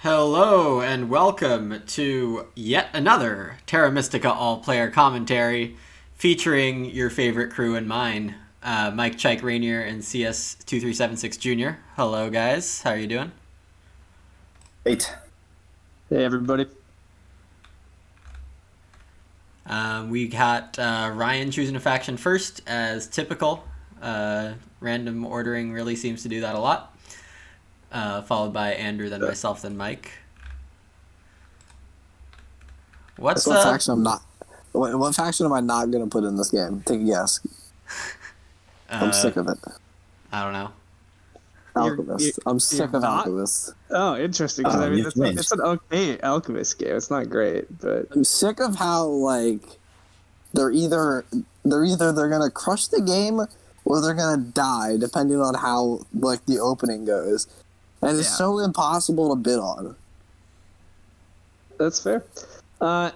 Hello and welcome to yet another Terra Mystica all-player commentary featuring your favorite crew and mine, Mike Chike Rainier and CS2376 Jr. Hello guys, how are you doing? Great. Hey everybody. We got Ryan choosing a faction first, as typical. Random ordering really seems to do that a lot. Followed by Andrew, then myself, then Mike. What's what faction I'm not? What faction am I not gonna put in this game? Take a guess. I'm sick of it. I don't know. Alchemist. I'm sick of not? Alchemist. Oh, interesting. Because I mean, it's an okay Alchemist game. It's not great, but I'm sick of how they're either gonna crush the game or they're gonna die, depending on how the opening goes, and it's so impossible to bid on. That's fair.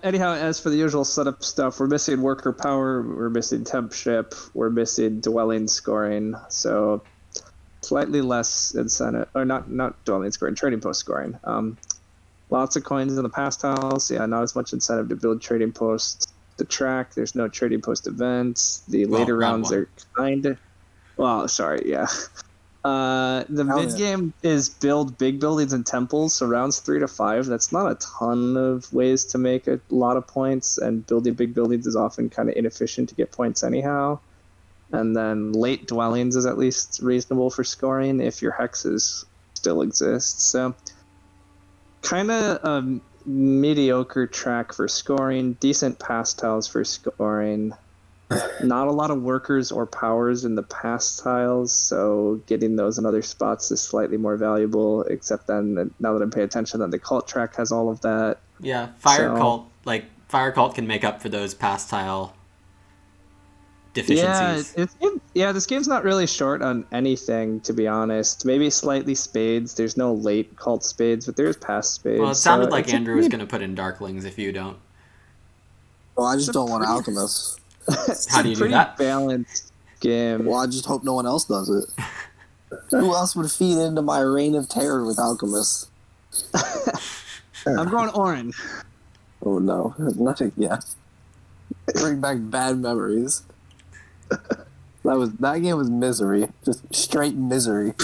Anyhow, as for the usual setup stuff, we're missing worker power, we're missing temp ship, we're missing dwelling scoring, so slightly less incentive, or not dwelling scoring, trading post scoring. Lots of coins in the past tiles, not as much incentive to build trading posts. The track, there's no trading post events. The later rounds are the mid game is build big buildings and temples, so rounds 3 to 5, that's not a ton of ways to make a lot of points, and building big buildings is often kind of inefficient to get points anyhow. And then late dwellings is at least reasonable for scoring if your hexes still exist. So kind of a mediocre track for scoring, decent pass tiles for scoring. Not a lot of workers or powers in the past tiles, so getting those in other spots is slightly more valuable, except then, now that I'm paying attention, that the cult track has all of that. Yeah, Fire Cult can make up for those past tile deficiencies. This game's not really short on anything, to be honest. Maybe slightly spades. There's no late cult spades, but there's past spades. Well, it sounded like Andrew was going to put in Darklings if you don't. Well, I just don't want Alchemist. How do you do that? Balanced game. Well, I just hope no one else does it. Who else would feed into my reign of terror with Alchemist? I'm going orange. Oh no, nothing. Yeah, bring back bad memories. That game was misery, just straight misery.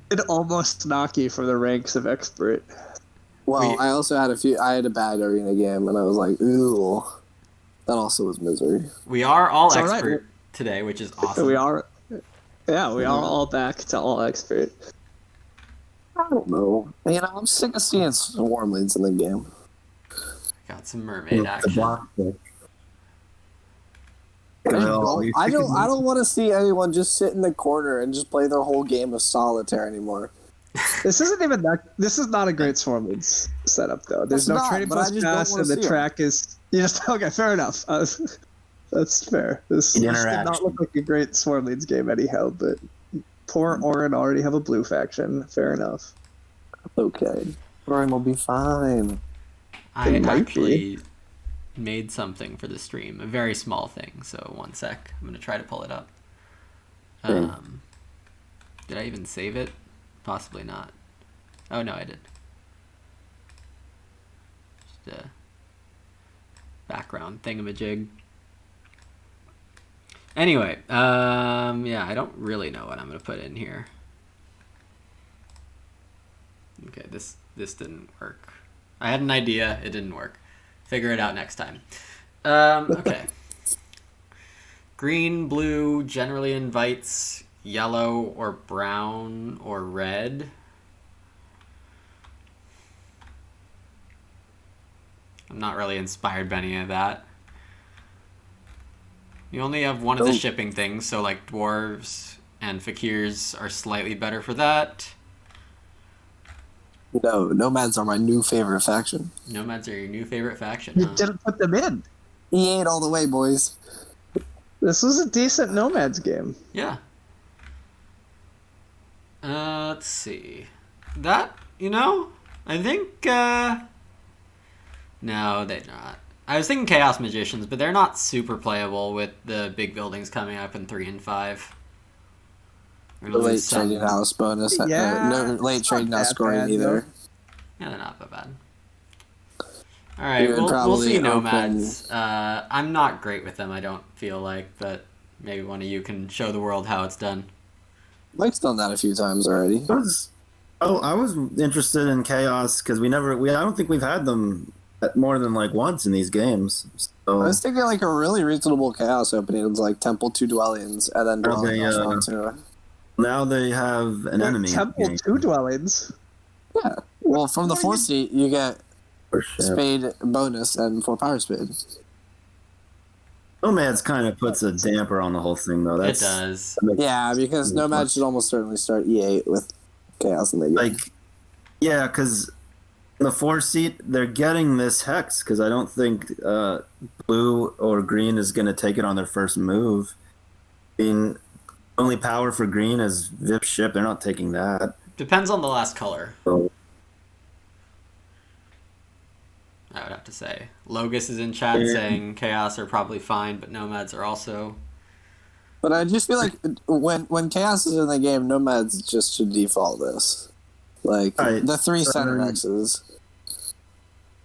It almost knock you from the ranks of expert. Well, I also had I had a bad arena game, and I was like, ooh. That also was misery. We are all expert today, which is awesome. We are all back to all expert. I don't know. I'm sick of seeing swarmlings in the game. Got some mermaid action. I don't want to see anyone just sit in the corner and just play their whole game of solitaire anymore. This is not a great swarmlings setup though. There's no trading post pass, and the track is. You just okay? Fair enough. That's fair. This did not look like a great Swarmlings game anyhow, but poor Orin already have a blue faction. Fair enough. Okay, Orin will be fine. I actually made something for the stream, a very small thing. So one sec, I'm gonna try to pull it up. Did I even save it? Possibly not. Oh no, I did. Just background thingamajig. Anyway, I don't really know what I'm gonna put in here. Okay, this didn't work. I had an idea, it didn't work. Figure it out next time. Okay. Green, blue generally invites yellow or brown or red. I'm not really inspired by any of that. You only have one of the shipping things, so like dwarves and fakirs are slightly better for that. No, nomads are my new favorite faction. Nomads are your new favorite faction, You didn't put them in. E8 all the way, boys. This was a decent nomads game. Yeah. Let's see. That, I think, no, they're not. I was thinking Chaos Magicians, but they're not super playable with the big buildings coming up in 3 and 5. The late trading house bonus. Yeah. No late trading house scoring either. Yeah, they're not that bad. All right, You would we'll probably see open- Nomads. I'm not great with them, I don't feel like, but maybe one of you can show the world how it's done. Mike's done that a few times already. I was interested in Chaos because I don't think we've had them more than like once in these games. So I was thinking like a really reasonable chaos opening. It was like Temple 2 Dwellings and then Dwelling round 2. now they have an enemy. Temple game 2 Dwellings. Yeah. Well, from the 4th seat, you get for ship. Spade bonus and 4 Power Spade. Nomads kind of puts a damper on the whole thing, though. It does. Yeah, because Nomad should almost certainly start E8 with Chaos in the game. Like, yeah, because in the 4 seat, they're getting this Hex, because I don't think blue or green is going to take it on their first move. I mean, only power for green is Vip Ship. They're not taking that. Depends on the last color, So, I would have to say. Logus is in chat saying Chaos are probably fine, but Nomads are also... But I just feel like when Chaos is in the game, Nomads just should default this. Like, Right. the 3 center X's.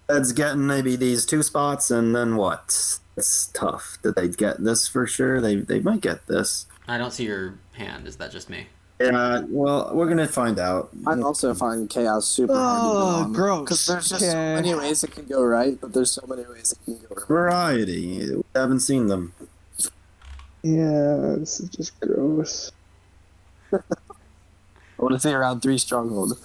Ed's getting maybe these 2 spots, and then what? It's tough. Did they get this for sure? They might get this. I don't see your hand. Is that just me? Yeah, well, we're going to find out. I also find Chaos super hard to get on. Gross. Because there's just so many ways it can go right, but there's so many ways it can go wrong. Variety. We haven't seen them. Yeah, this is just gross. I want to say around 3 Stronghold.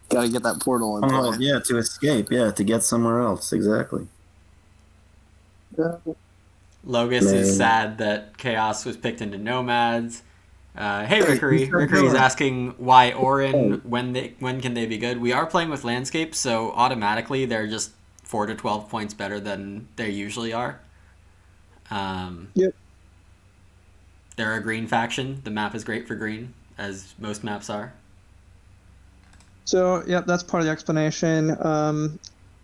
Gotta get that portal in Oh, play. yeah, to escape. Yeah, to get somewhere else. Exactly. Logus is sad that Chaos was picked into Nomads. Hey, Rickery. Rickery is asking why Orin, when can they be good? We are playing with Landscape, so automatically they're just 4 to 12 points better than they usually are. Yep. They're a green faction. The map is great for green, as most maps are. So, yep, that's part of the explanation.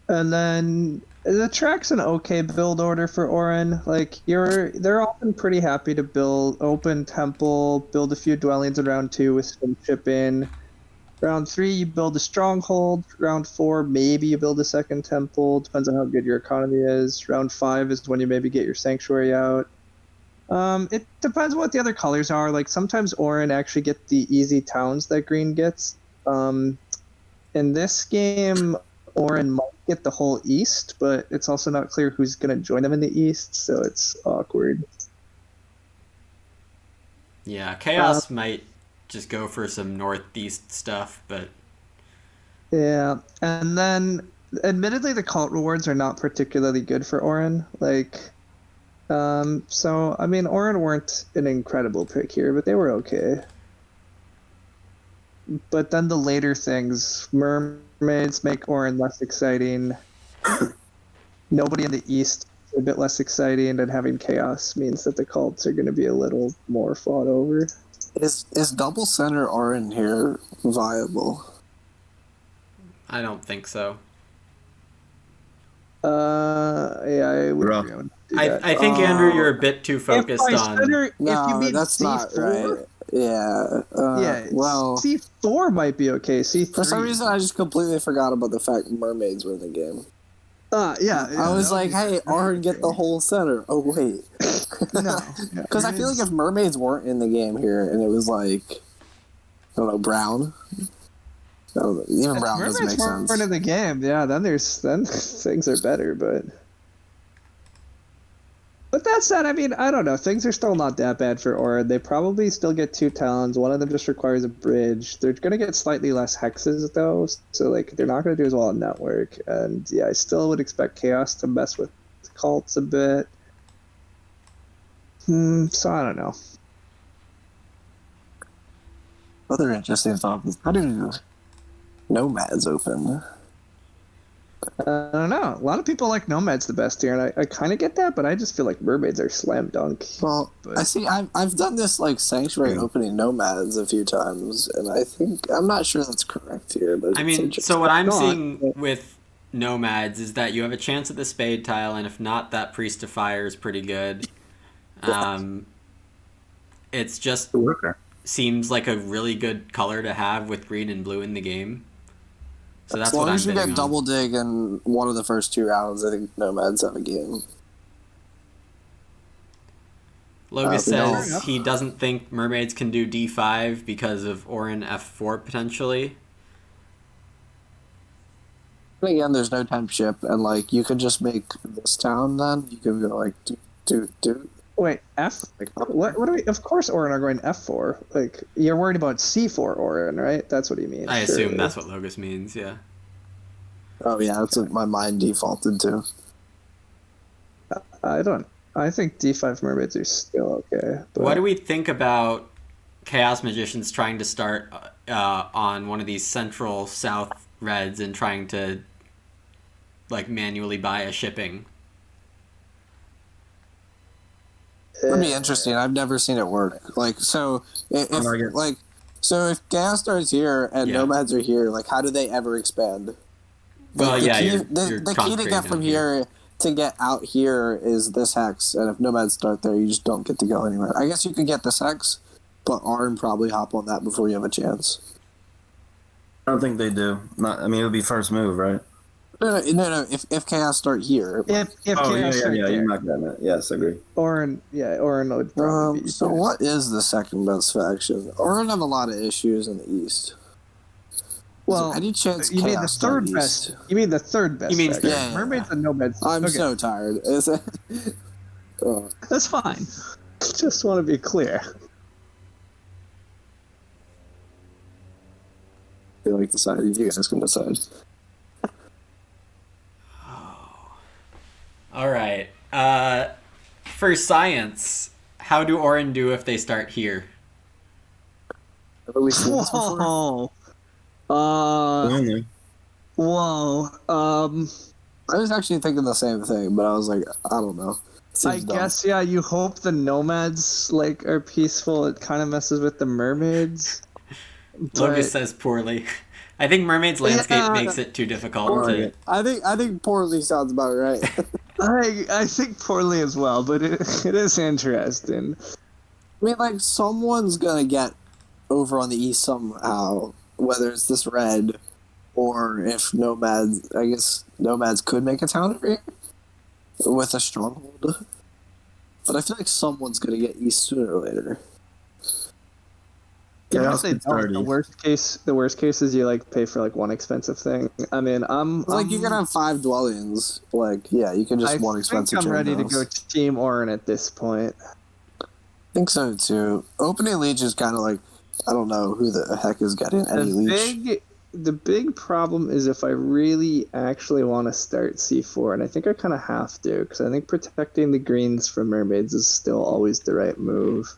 And then the track's an okay build order for Orin. Like, they're often pretty happy to build open temple, build a few dwellings in round 2 with some chip in. Round 3, you build a stronghold. Round 4, maybe you build a second temple. Depends on how good your economy is. Round 5 is when you maybe get your sanctuary out. It depends what the other colors are. Like, sometimes Orin actually get the easy towns that green gets. In this game, Orin might get the whole East, but it's also not clear who's going to join them in the East, so it's awkward. Yeah, Chaos might just go for some Northeast stuff, but... Yeah, and then, admittedly, the cult rewards are not particularly good for Orin. Like, so, I mean, Orin weren't an incredible pick here, but they were okay. But then the later things, mermaids make Orin less exciting. Nobody in the East is a bit less exciting, and having chaos means that the cults are going to be a little more fought over. Is double center Orin here viable? I don't think so. Yeah, I would Rough. agree. I would do I think, Andrew, you're a bit too focused if on... if you No, mean that's not C4, right. Yeah. Yeah, Well, C4 might be okay. C3. for some reason, I just completely forgot about the fact mermaids were in the game. Yeah. I was like, hey, Orin, get the whole center. Oh, wait. No. Because I feel like if mermaids weren't in the game here and it was like, I don't know, brown. I don't know, even brown doesn't make sense. Part of the game, yeah. Then things are better, but that said, I mean, I don't know. Things are still not that bad for Orin. They probably still get 2 talons. One of them just requires a bridge. They're gonna get slightly less hexes though, so like they're not gonna do as well on network. And yeah, I still would expect chaos to mess with cults a bit. So I don't know. Other interesting thought is, how do nomads open? I don't know. A lot of people like Nomads the best here, and I kind of get that, but I just feel like Mermaids are slam dunk. Well, But- I see. I've done this like sanctuary opening nomads a few times, and I think I'm not sure that's correct here. But I it's mean, interesting. so what I'm No, I- seeing with Nomads is that you have a chance at the spade tile, and if not, that Priest of Fire is pretty good. It's just Worker. seems like a really good color to have with green and blue in the game. So that's As long what I'm as you betting get on. double dig in one of the first 2 rounds, I think Nomads have a game. Logus we don't. says he doesn't think Mermaids can do D5 because of Orin F4 potentially. But again, there's no temp ship, and like you could just make this town. Then you can go like do. Wait, F? Like, What do we? Of course, Orin are going F4. Like, you're worried about C4 Orin, right? That's what he means. I surely. assume that's what Logus means, yeah. Oh yeah, that's what my mind defaulted to. I don't. I think D5 Mermaids are still okay. But What do we think about Chaos Magicians trying to start on one of these central south reds and trying to like manually buy a shipping? It'd be interesting. I've never seen it work. Like so, if like it. like so, if Chaos starts here and Yeah. Nomads are here, like how do they ever expand? Well, Like, the yeah, key, you're the key to concentrating get from on here to get out here is this hex, and if Nomads start there, you just don't get to go anywhere. I guess you could get this hex, but Arn probably hop on that before you have a chance. I don't think they do. Not. I mean, it would be first move, right? No. If Chaos start here, If Oh Chaos start yeah. there, You might get it. Yes, agree. Orin would probably be. so what is the second best faction? Arn have a lot of issues in the east. Well, any chance you mean the Chaos third start best? east? You mean the third best? You mean faction. third. Yeah. Mermaids and Nomads. I'm Okay, so tired. Is it? Oh. that's fine. Just want to be clear. I feel like decided. You guys can decide. All right. For science, how do Orin do if they start here? Have we seen this before? Whoa. Only. Whoa. I was actually thinking the same thing, but I was like, I don't know. I Seems dumb. guess yeah. You hope the Nomads like are peaceful. It kind of messes with the Mermaids. Logus says poorly. I think Mermaid's landscape Yeah. makes it too difficult Poorly. to... I think poorly sounds about right. I think poorly as well, but it is interesting. I mean, like someone's gonna get over on the east somehow, whether it's this red or if Nomads. I guess Nomads could make a town over here with a stronghold, but I feel like someone's gonna get east sooner or later. Even Chaos if they could don't, start the worst case is you like pay for like one expensive thing. I mean, Like you can have 5 dwellings. Like yeah, you can just I one think expensive. I'm ready to house. go Team Orin at this point. I think so too. Opening leech is kind of like I don't know who the heck is getting any leech. The big problem is if I really actually want to start C4, and I think I kind of have to, because I think protecting the greens from Mermaids is still always the right move.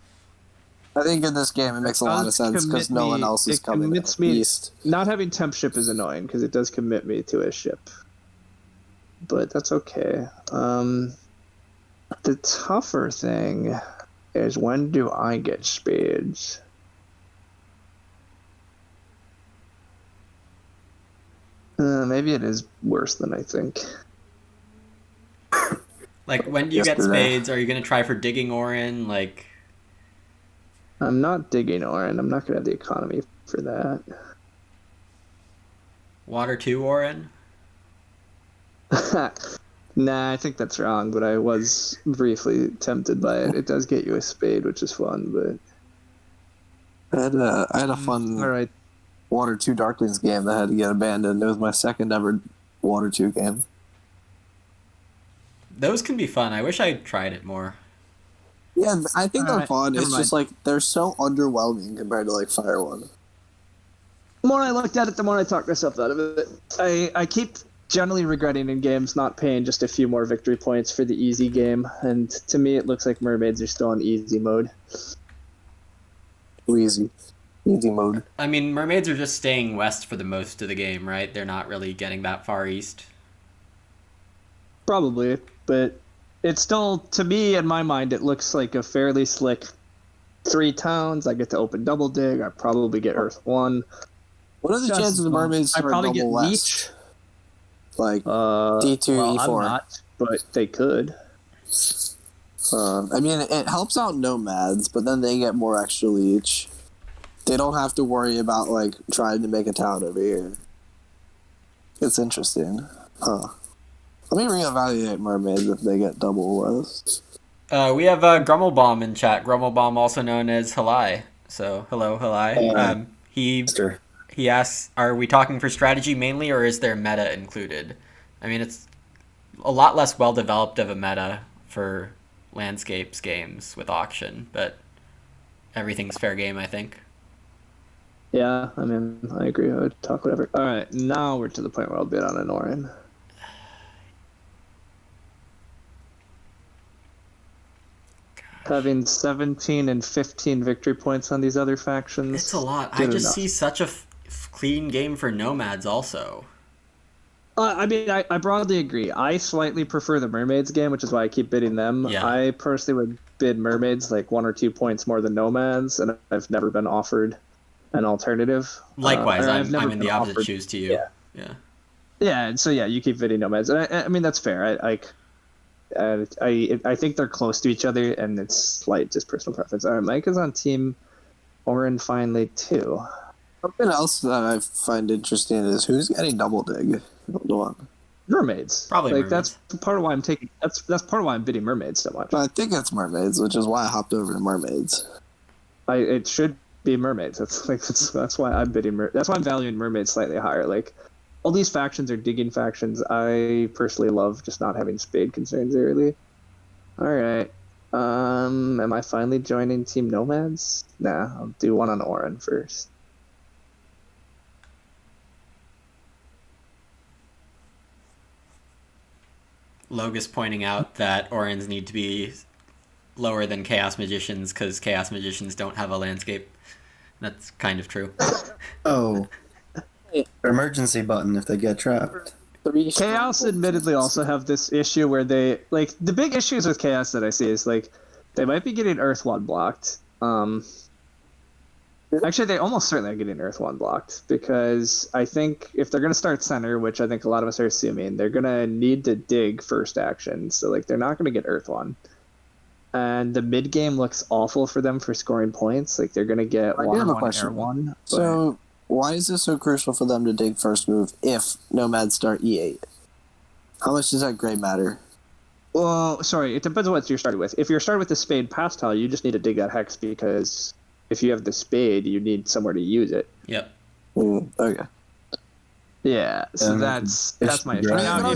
I think in this game it makes a lot of sense because no one else is coming east. Not having temp ship is annoying because it does commit me to a ship, but that's okay. The tougher thing is when do I get spades? Maybe it is worse than I think. Like, when do you get Yesterday. spades? Are you going to try for digging Orin? Like, I'm not digging Orin. I'm not going to have the economy for that. water 2 Orin? Nah, I think that's wrong, but I was briefly tempted by it. It does get you a spade, which is fun, but... I had a fun All right. Water 2 Darklings game that had to get abandoned. It was my second ever Water 2 game. Those can be fun. I wish I tried it more. Yeah, I think they're Alright, fun. never It's just like they're so underwhelming compared to like Fire 1. The more I looked at it, the more I talked myself out of it. I keep generally regretting in games not paying just a few more victory points for the easy game, and to me it looks like Mermaids are still in easy mode. Too easy. Easy mode. I mean, Mermaids are just staying west for the most of the game, right? They're not really getting that far east. Probably, but it's still, to me, in my mind, it looks like a fairly slick 3 towns. I get to open double dig. I probably get Earth 1. What are the Just- chances of Mermaids I start probably double get west? Leech. Like D2, D2, E4. I'm not, but they could. I mean, it helps out Nomads, but then they get more extra leech. They don't have to worry about like trying to make a town over here. It's interesting. Huh. Let me reevaluate mermaids if they get double list. We have Grummelbaum in chat. Grummelbaum, also known as Halai. So hello, Halai. Mister. He asks, "Are we talking for strategy mainly, or is there meta included?" I mean, it's a lot less well developed of a meta for landscapes games with auction, but everything's fair game, I think. Yeah, I mean, I agree. I would talk whatever. All right, now we're to the point where I'll bid on an Orin. Having 17 and 15 victory points on these other factions. It's a lot. I just see such a clean game for Nomads also. I mean, I broadly agree. I slightly prefer the Mermaids game, which is why I keep bidding them. Yeah. I personally would bid Mermaids like 1 or 2 points more than Nomads, and I've never been offered an alternative. Likewise, I'm in the opposite shoes to you. Yeah. Yeah, so yeah, you keep bidding Nomads. And I mean, that's fair. I think they're close to each other, and it's slight just personal preference. All right, Mike is on Team Orin finally too. Something else that I find interesting is who's getting double dig. Mermaids. Probably like mermaids. That's part of why I'm taking. That's part of why I'm bidding Mermaids so much. But I think it's mermaids, which is why I hopped over to mermaids. It should be Mermaids. That's why I'm bidding. That's why I'm valuing Mermaids slightly higher. Like all these factions are digging factions. I personally love just not having spade concerns early. All right. Am I finally joining Team Nomads? Nah, I'll do one on Orin first. Logus pointing out that Orins need to be lower than Chaos Magicians because Chaos Magicians don't have a landscape. That's kind of true. Oh. Emergency button if they get trapped. Chaos admittedly also have this issue where they like the big issues with Chaos that I see is like they might be getting Earth One blocked. Actually, they almost certainly are getting Earth One blocked because I think if they're going to start center, which I think a lot of us are assuming, they're going to need to dig first action. So like they're not going to get Earth One. And the mid game looks awful for them for scoring points. Like they're going to get Air One. So why is this so crucial for them to dig first move if Nomads start E8? How much does that grade matter? Well, sorry, it depends on what you're starting with. If you're starting with the spade pass tile, you just need to dig that hex because if you have the spade, you need somewhere to use it. Yep. Okay. Yeah, so that's my issue. Now,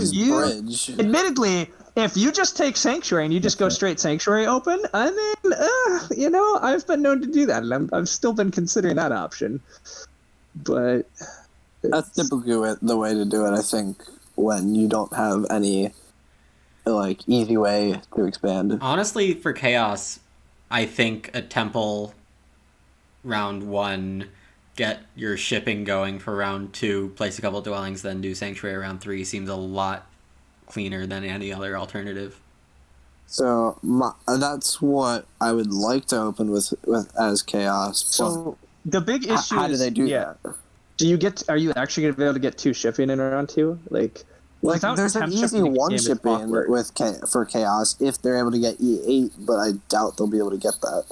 admittedly, if you just take Sanctuary and you just go straight Sanctuary open, I mean, I've been known to do that, and I've still been considering that option. But that's typically the way to do it, I think, when you don't have any like easy way to expand. Honestly, for Chaos, I think a Temple round 1, get your shipping going for round 2, place a couple dwellings, then do Sanctuary round 3 seems a lot cleaner than any other alternative. So that's what I would like to open with as Chaos. So the big issue how do they do that? Are you actually going to be able to get 2 shipping in round 2? Like there's an easy 1 shipping for Chaos if they're able to get E8, but I doubt they'll be able to get that.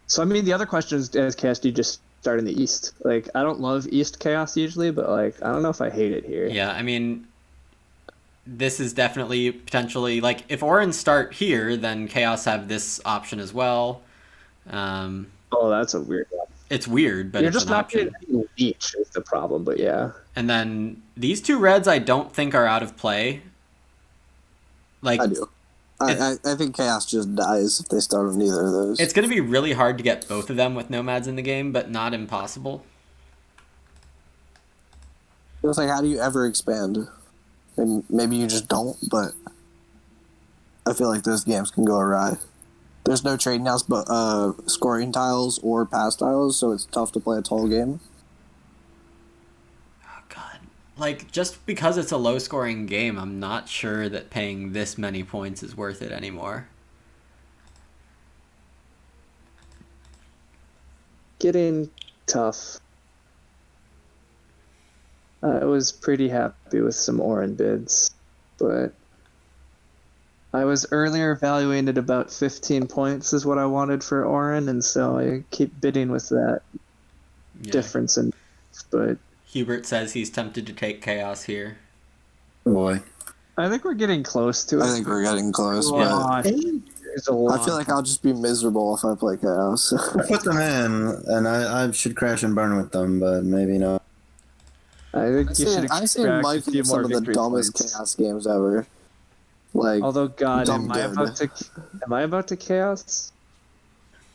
So I mean, the other question is, as Chaos, do you just start in the East? Like, I don't love East Chaos usually, but like, I don't know if I hate it here. Yeah, I mean, this is definitely potentially like if Orins start here, then Chaos have this option as well. Oh, that's a weird one. It's weird, but you're it's just an not option. getting Leech is the problem, but yeah. And then these 2 reds I don't think are out of play. Like I do. I think Chaos just dies if they start on either of those. It's going to be really hard to get both of them with Nomads in the game, but not impossible. It's like, how do you ever expand? Maybe you just don't, but I feel like those games can go awry. There's no trading house but scoring tiles or pass tiles, so it's tough to play a tall game. Oh, God. Like, just because it's a low-scoring game, I'm not sure that paying this many points is worth it anymore. Getting tough. I was pretty happy with some Orin bids, but I was earlier valuing at about 15 points is what I wanted for Orin, and so I keep bidding with that difference. But Hubert says he's tempted to take Chaos here. Boy. I think we're getting close to it. I think we're getting close, but It's a lot. I feel like I'll just be miserable if I play Chaos. I put them in, and I should crash and burn with them, but maybe not. I think you should I've seen extract a Mike few in some more of the victory dumbest points. Chaos games ever. Like, Although, God, dumb am I about to Chaos?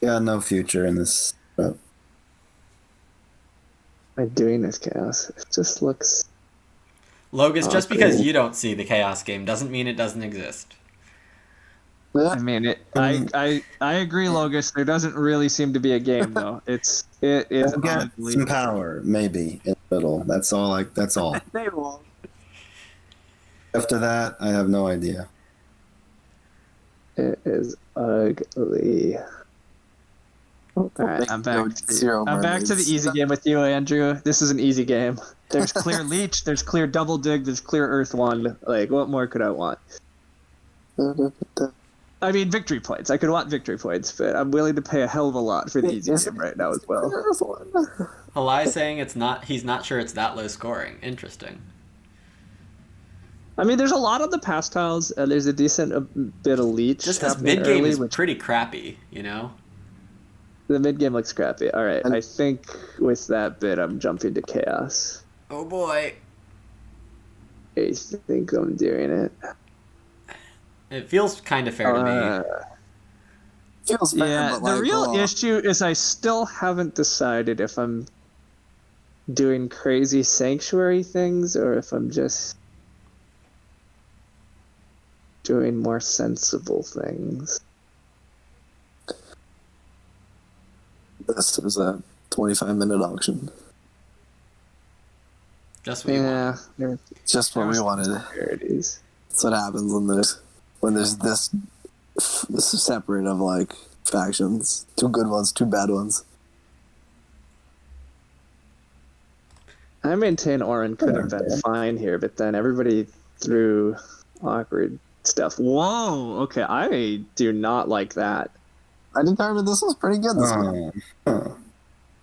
Yeah, no future in this. But Am I doing this Chaos? It just looks... Logus, just because cool. you don't see the Chaos game doesn't mean it doesn't exist. I mean, I agree, Logus. There doesn't really seem to be a game, though. It is I'll get oddly... some power, maybe, in the middle. That's all. That's all. They won't. After that, I have no idea. It is ugly. Alright, I'm back to the easy game with you, Andrew. This is an easy game. There's clear Leech, there's clear Double Dig, there's clear Earth Wand. Like, what more could I want? I mean, victory points. I could want victory points, but I'm willing to pay a hell of a lot for the easy game right now as well. Halai saying he's not sure it's that low scoring. Interesting. I mean, there's a lot on the pass tiles, and there's a decent bit of Leech. Just this happening mid game early, is which pretty crappy, you know? the mid game looks crappy. All right, I think with that bit, I'm jumping to Chaos. Oh boy. I think I'm doing it. It feels kind of fair to me. Feels fair, Yeah, but the like, real issue is I still haven't decided if I'm doing crazy sanctuary things or if I'm just doing more sensible things. This is a 25-minute auction. Just what you want. Yeah, Just what we wanted. there it is. That's what happens when there's this separate of like factions. Two good ones, two bad ones. I maintain Orin could have been fine here, but then everybody threw awkward stuff. Whoa, okay, I do not like that. I determined this was pretty good this game.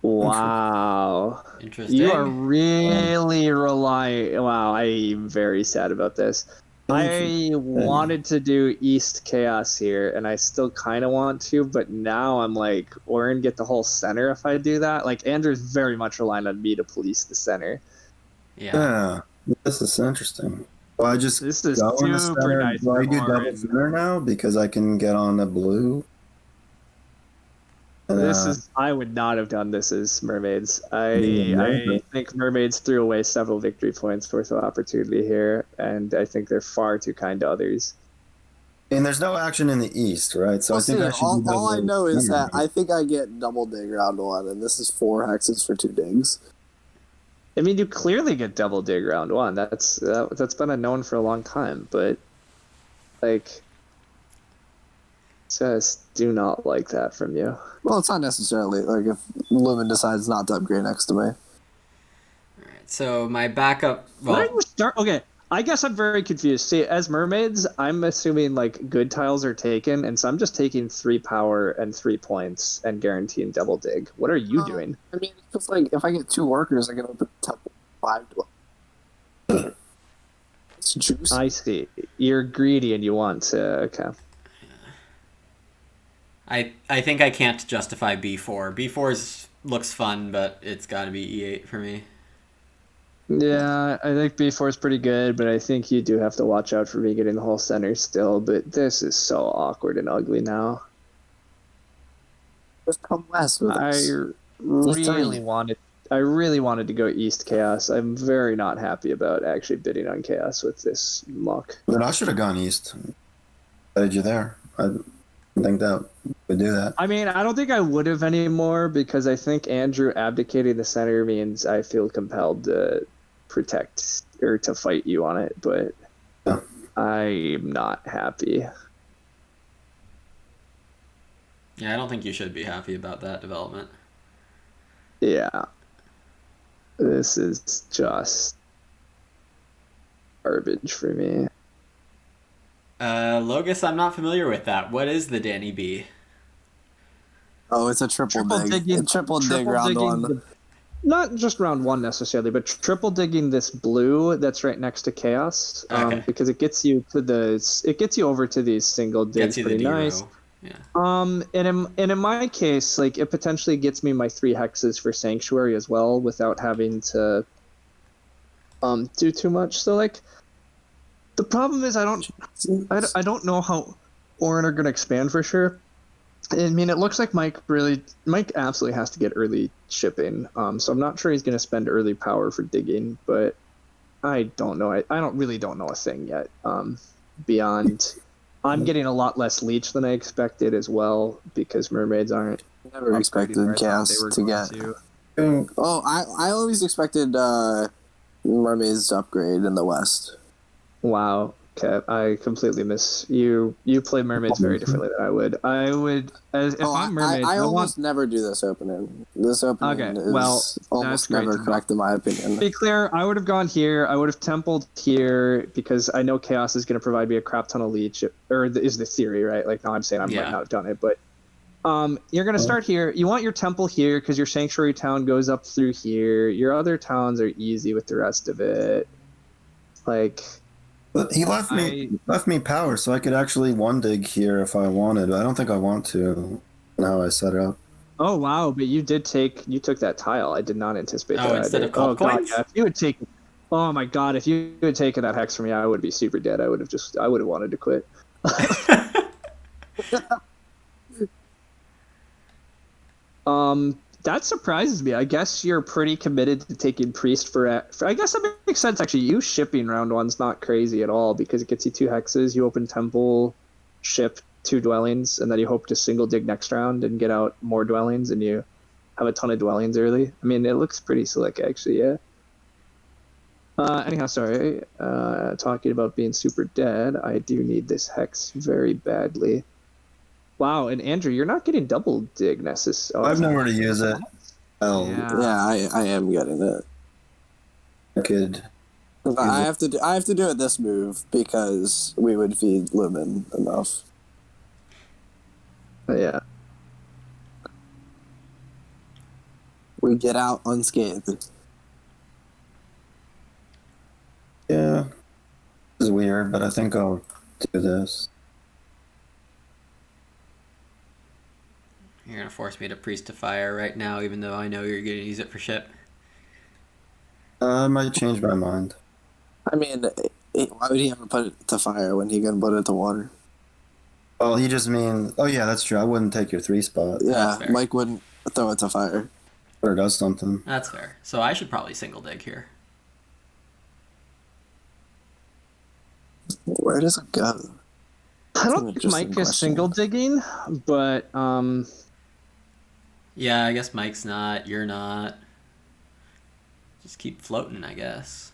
Wow. Interesting. You are really relying... Wow, I'm very sad about this. I wanted to do East Chaos here, and I still kind of want to, but now I'm like, Orin get the whole center if I do that. Like, Andrew's very much relying on me to police the center. Yeah. This is interesting. Well, I just This is go in the super center. nice Do I for do double Orin. center now because I can get on the blue? I would not have done this as Mermaids. I think Mermaids threw away several victory points worth of opportunity here, and I think they're far too kind to others. And there's no action in the east, right? So Well, I think see, I should do all I double know is center. that I think I get double dig round one, and this is 4 hexes for 2 digs. I mean, you clearly get double dig round one. That's been unknown for a long time, but like, just do not like that from you. Well, it's not necessarily like if Lumen decides not to upgrade next to me. All right. So my backup. Well, Why do you start? Okay, I guess I'm very confused. See, as Mermaids, I'm assuming like good tiles are taken, and so I'm just taking 3 power and 3 points and guaranteeing double dig. What are you doing? I mean, it's just like if I get 2 workers, I can open temple 5 to it's juice. I see. You're greedy and you want to. Okay. I think I can't justify B4. B4 looks fun, but it's got to be E8 for me. Yeah, I think B4 is pretty good, but I think you do have to watch out for me getting the whole center still. But this is so awkward and ugly now. Just come west with us. I really wanted to go East Chaos. I'm very not happy about actually bidding on Chaos with this muck. But I should have gone east. Why did you there? I think that would do that. I mean, I don't think I would have anymore because I think Andrew abdicating the center means I feel compelled to protect or to fight you on it, but Yeah. I'm not happy. Yeah, I don't think you should be happy about that development. Yeah. This is just garbage for me. Logus, I'm not familiar with that. What is the Danny B? Oh, it's a triple dig. digging- Triple dig round digging one. not just round 1 necessarily, but triple digging this blue that's right next to chaos, Okay. because it gets you over to these single digs Gets you the pretty nice. D-row. Yeah. And in my case, like it potentially gets me my 3 hexes for sanctuary as well without having to do too much. So like the problem is I don't know how Orin are going to expand for sure. I mean, it looks like Mike absolutely has to get early shipping. So I'm not sure he's going to spend early power for digging, but I don't know. I really don't know a thing yet. Beyond, I'm getting a lot less leech than I expected as well because mermaids aren't. Never expected chaos to get. Oh, I always expected mermaids to upgrade in the west. Wow. Okay, I completely miss you. You play mermaids very differently than I would. I'm mermaids. I almost never do this opening. This opening is almost never correct in my opinion. To be clear, I would have gone here. I would have templed here because I know chaos is going to provide me a crap ton of leech. Is the theory, right? Like, no, I'm saying I might not have done it, but you're going to start here. You want your temple here because your sanctuary town goes up through here. Your other towns are easy with the rest of it. Like. But he left me power, so I could actually one dig here if I wanted. I don't think I want to. Now I set it up. Oh wow! But you took that tile. I did not anticipate that. Instead of cold coins? God, yeah. If you had taken, oh my God! If you had taken that hex from me, I would be super dead. I would have wanted to quit. That surprises me. I guess you're pretty committed to taking priest for I guess that makes sense actually. You shipping round 1's not crazy at all because it gets you 2 hexes. You open temple, ship 2 dwellings, and then you hope to single dig next round and get out more dwellings, and you have a ton of dwellings early. I mean, it looks pretty slick actually. Yeah. Anyhow, sorry. Talking about being super dead, I do need this hex very badly. Wow, and Andrew, you're not getting double dig necessarily. I've nowhere to use it. Yeah, I am getting it. I could. I have to do it this move because we would feed Lumen enough. Yeah. We get out unscathed. Yeah. This is weird, but I think I'll do this. You're going to force me to priest to fire right now, even though I know you're going to use it for ship. I might change my mind. I mean, why would he ever put it to fire when he can put it to water? Well, he just mean... Oh, yeah, that's true. I wouldn't take your 3 spot. Yeah, Mike wouldn't throw it to fire. Or does something. That's fair. So I should probably single dig here. Where does it go? I don't think Mike is single digging, but... Yeah, I guess Mike's not. You're not. Just keep floating, I guess.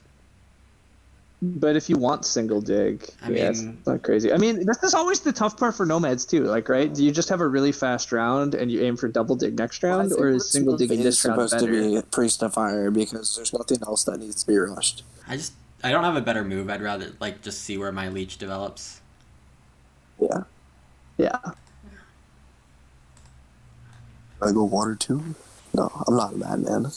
But if you want single dig, it's not crazy. I mean, this is always the tough part for nomads too. Like, right? Do you just have a really fast round and you aim for double dig next round, or is single digging this round better? Supposed to be priest to fire because there's nothing else that needs to be rushed. I don't have a better move. I'd rather just see where my leech develops. Yeah. Yeah. I go water too? No, I'm not a madman.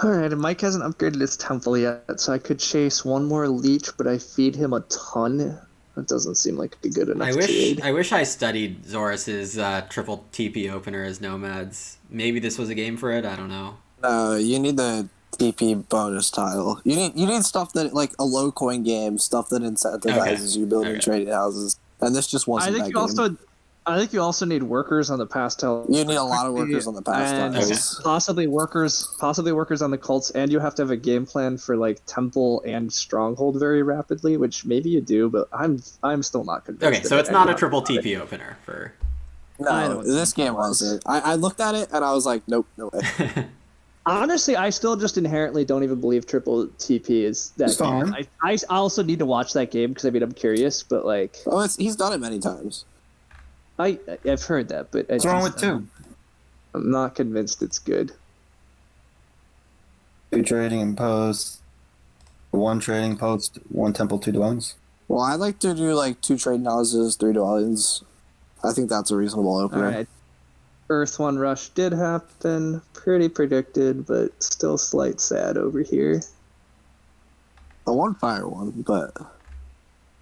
Alright, and Mike hasn't upgraded his temple yet, so I could chase one more leech, but I feed him a ton. That doesn't seem like a good enough trade. I wish I studied Zorus's triple TP opener as nomads. Maybe this was a game for it, I don't know. No, you need the TP bonus tile. You need stuff that, like a low coin game, stuff that incentivizes you building trading houses. And this just wasn't that game. I think you also need workers on the pastel. You need a lot of workers on the pastel. Possibly workers on the cults, and you have to have a game plan for like temple and stronghold very rapidly, which maybe you do, but I'm still not convinced. Okay, so it's not a triple TP opener for. No, this game wasn't. I looked at it and I was like, nope, no way. Honestly, I still just inherently don't even believe triple TP is that game. I also need to watch that game because I'm curious, but like. Oh, he's done it many times. I've heard that, but what's wrong with 2? I'm not convinced it's good. 2 trading and post, 1 trading post, 1 temple, 2 dwellings. Well, I'd like to do like 2 trading houses, 3 dwellings. I think that's a reasonable opener. All right. Earth 1 rush did happen. Pretty predicted, but still slight sad over here. The one fire one, but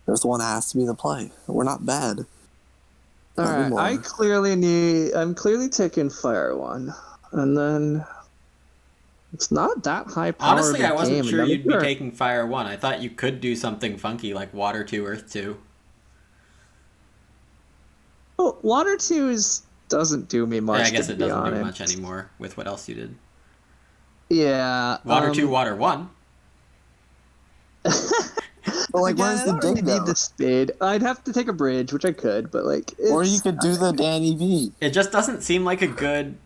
there's the one that has to be the play. We're not bad. All right, I'm clearly taking fire 1. And then it's not that high power. Honestly, I wasn't game. sure you'd be taking fire 1. I thought you could do something funky like water 2, earth 2. Well, water 2 doesn't do me much. Yeah, I guess it doesn't honest. do much anymore with what else you did. Yeah. Water 2, water 1. But like, where's the dig need the spade. I'd have to take a bridge, which I could, but like, or you could do the Danny V. It just doesn't seem like a good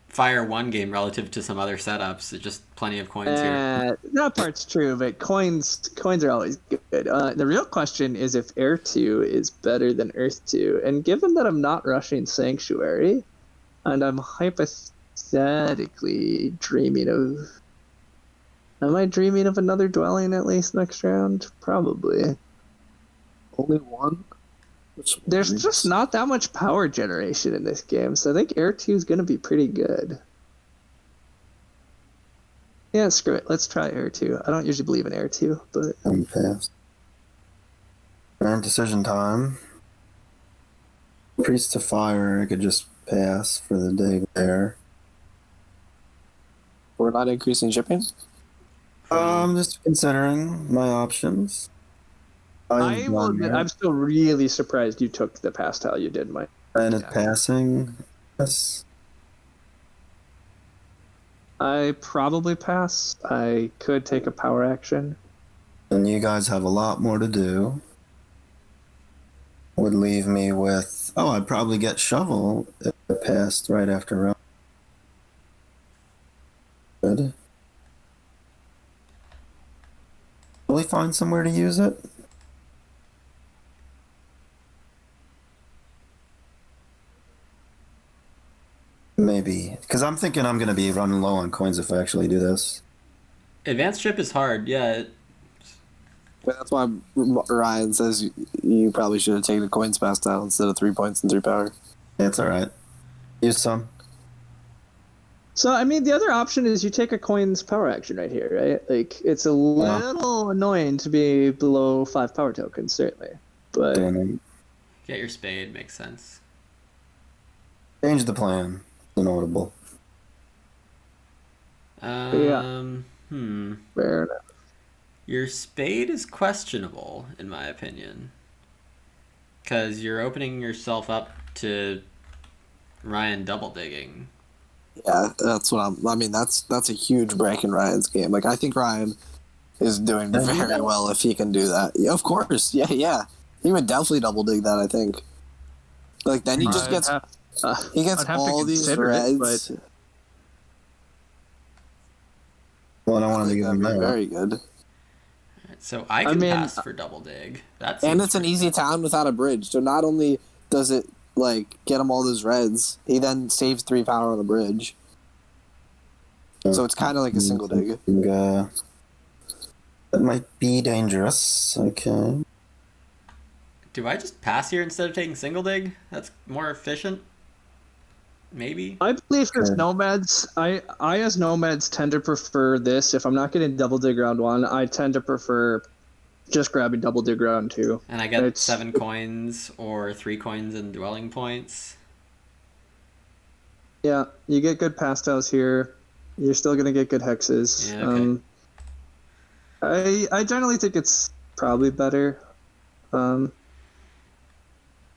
fire 1 game relative to some other setups. It's just plenty of coins here. That part's true, but coins are always good. The real question is if Air 2 is better than Earth 2, and given that I'm not rushing Sanctuary, and I'm hypothetically dreaming of... Am I dreaming of another dwelling at least next round? Probably. Only one? There's just not that much power generation in this game, so I think Air 2 is going to be pretty good. Yeah, screw it. Let's try Air 2. I don't usually believe in Air 2, but... I'm passed. Round decision time. Priest to fire, I could just pass for the day there. We're not increasing shipping? I'm just considering my options. I will admit, I'm still really surprised you took the pass tile you did, Mike. And it's passing. Yes. I probably pass. I could take a power action. And you guys have a lot more to do. Would leave me with... Oh, I'd probably get shovel if I passed right after round. Good. Will we find somewhere to use it? Maybe. Because I'm thinking I'm going to be running low on coins if I actually do this. Advanced ship is hard, yeah. But that's why Ryan says you probably should have taken the coins pass down instead of 3 points and 3 power. Yeah, it's alright. Use some. So, I mean, the other option is you take a coins power action right here, right? Like, it's a little annoying to be below 5 power tokens, certainly. But Get your spade, makes sense. Change the plan. It's notable. Fair enough. Your spade is questionable, in my opinion. Because you're opening yourself up to Ryan double digging. Yeah, that's what I mean, that's a huge break in Ryan's game. Like, I think Ryan is doing very well if he can do that. Yeah, of course. Yeah. He would definitely double dig that, I think. Like, then he just gets... he gets all these reds. Well, I don't want to give him that. Very good. So I can pass for double dig. And it's an easy town without a bridge. So not only does it like get him all those reds, he then saves 3 power on the bridge. So it's kind of like a single dig. That might be dangerous. Okay. Do I just pass here instead of taking single dig? That's more efficient. Maybe. I believe as nomads, I as nomads tend to prefer this. If I'm not getting double dig round 1, I tend to prefer just grabbing double dig round 2. And I get 7 coins or 3 coins and dwelling points. Yeah, you get good pastels here. You're still gonna get good hexes. Yeah, okay. I generally think it's probably better. And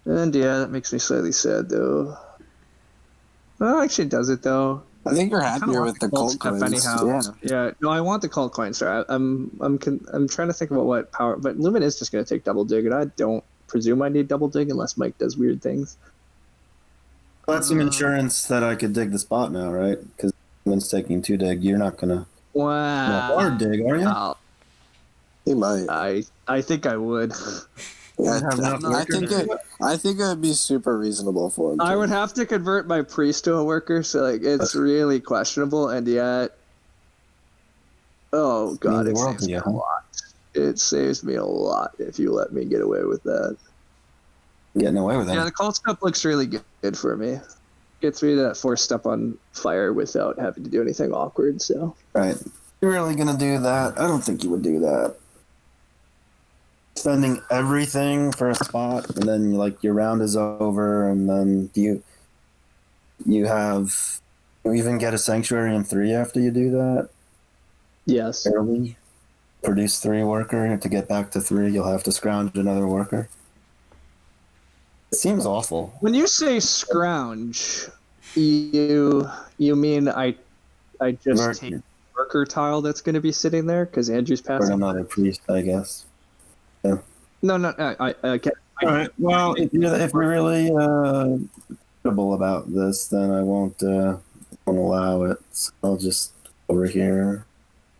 yeah, that makes me slightly sad though. Well, actually, does it though? I think you're happier with the cult coins. Anyhow. Yeah. No, I want the cult coins. Sorry, I'm trying to think about what power. But Lumen is just going to take double dig, and I don't presume I need double dig unless Mike does weird things. Well, that's some insurance that I could dig the spot now, right? Because Lumen's taking 2 dig. You're not gonna. Wow. Or dig, are you? He might. I think I would. Yeah, I think it would be super reasonable for him. I would have to convert my priest to a worker, so like it's really questionable, and yet, oh god, it saves me a lot. It saves me a lot if you let me get away with that. getting away with it. Yeah, the cult step looks really good for me. Get through that 4-step on fire without having to do anything awkward. So Right. You're really gonna do that? I don't think you would do that. Spending everything for a spot, and then like your round is over, and then you even get a sanctuary in 3 after you do that. yes, Early. Produce 3 worker to get back to 3. You'll have to scrounge another worker. It seems awful. when you say scrounge, you mean I just take the worker tile that's going to be sitting there because Andrew's Or passing. another priest, I guess. Yeah. No, I can't. All right. Well, if you're really comfortable about this, then I won't allow it. So I'll just over here.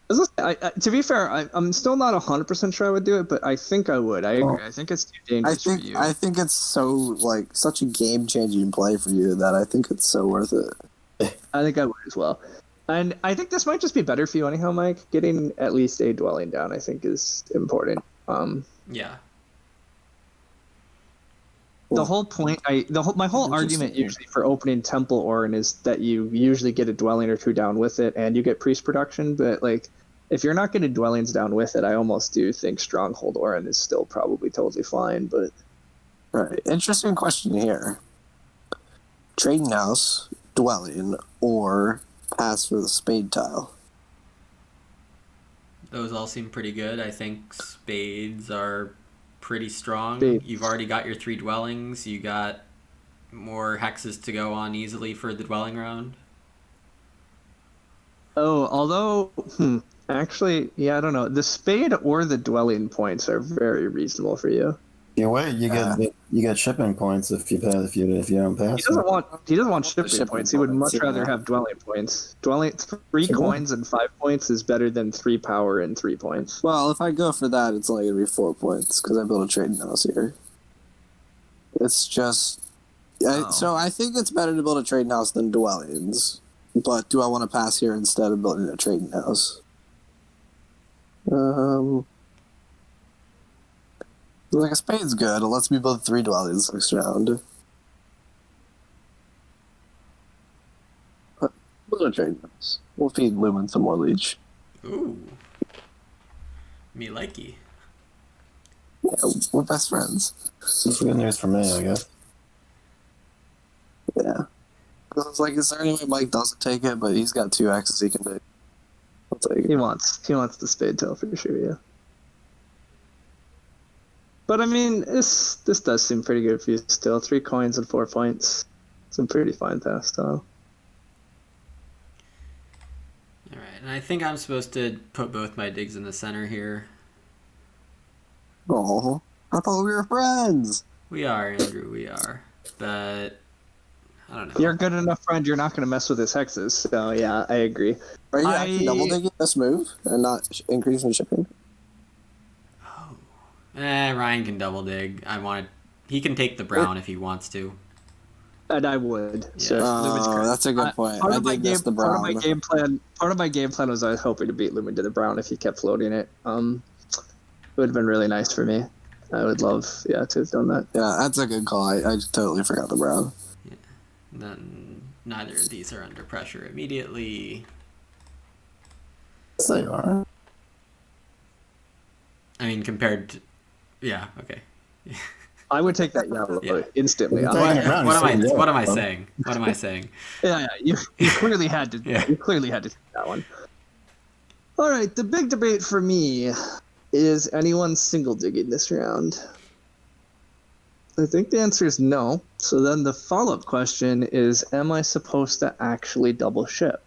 To be fair, I'm still not 100% sure I would do it, but I think I would. I agree. I think it's too dangerous for you. I think it's so like such a game changing play for you that I think it's so worth it. I think I would as well. And I think this might just be better for you anyhow, Mike. Getting at least a dwelling down, I think, is important. Yeah. The whole point, my whole argument usually for opening Temple Orin is that you usually get a dwelling or 2 down with it, and you get priest production. But like, if you're not getting dwellings down with it, I almost do think Stronghold Orin is still probably totally fine. But right, interesting question here: trading house, dwelling, or pass for the spade tile. Those all seem pretty good. I think spades are pretty strong. Spades. You've already got your 3 dwellings. You got more hexes to go on easily for the dwelling round. although actually, yeah, I don't know. The spade or the dwelling points are very reasonable for you. You wait. You get shipping points if you pass. If you don't pass. He doesn't want shipping points. He would much yeah. rather have dwelling points. 3 coins and 5 points is better than 3 power and 3 points. Well, if I go for that, it's only gonna be 4 points because I built a trading house here. It's just, so I think it's better to build a trading house than dwellings. But do I want to pass here instead of building a trading house? Like a spade's good. It lets me build 3 dwellings next round. But build a trading house. We'll feed Lumen some more leech. Ooh. Me likey. Yeah, we're best friends. That's good news for me, I guess. Yeah. Because it's like, is there any way Mike doesn't take it, but he's got 2 axes he can take? I'll take it. He wants the spade tail for sure, yeah. But I mean, this does seem pretty good for you still. 3 coins and 4 points. It's a pretty fine pass style. Alright, and I think I'm supposed to put both my digs in the center here. Oh, I thought we were friends. We are, Andrew, we are. But I don't know. You're a good enough friend, you're not going to mess with his hexes. So yeah, I agree. Are you actually double digging this move and not increasing shipping? Ryan can double dig. He can take the brown if he wants to. And I would. Yeah. So That's a good point. I did miss the brown. Part of my game plan was I was hoping to beat Lumen to the brown if he kept floating it. It would have been really nice for me. I would love, to have done that. Yeah, that's a good call. I totally forgot the brown. Yeah. Then neither of these are under pressure immediately. Yes, they are. I mean, compared to... Yeah, okay. I would take that yellow instantly. What am I saying? What am I saying? Yeah. You clearly had to. Yeah. You clearly had to take that one. All right. The big debate for me is anyone single digging this round. I think the answer is no. So then the follow-up question is: am I supposed to actually double ship?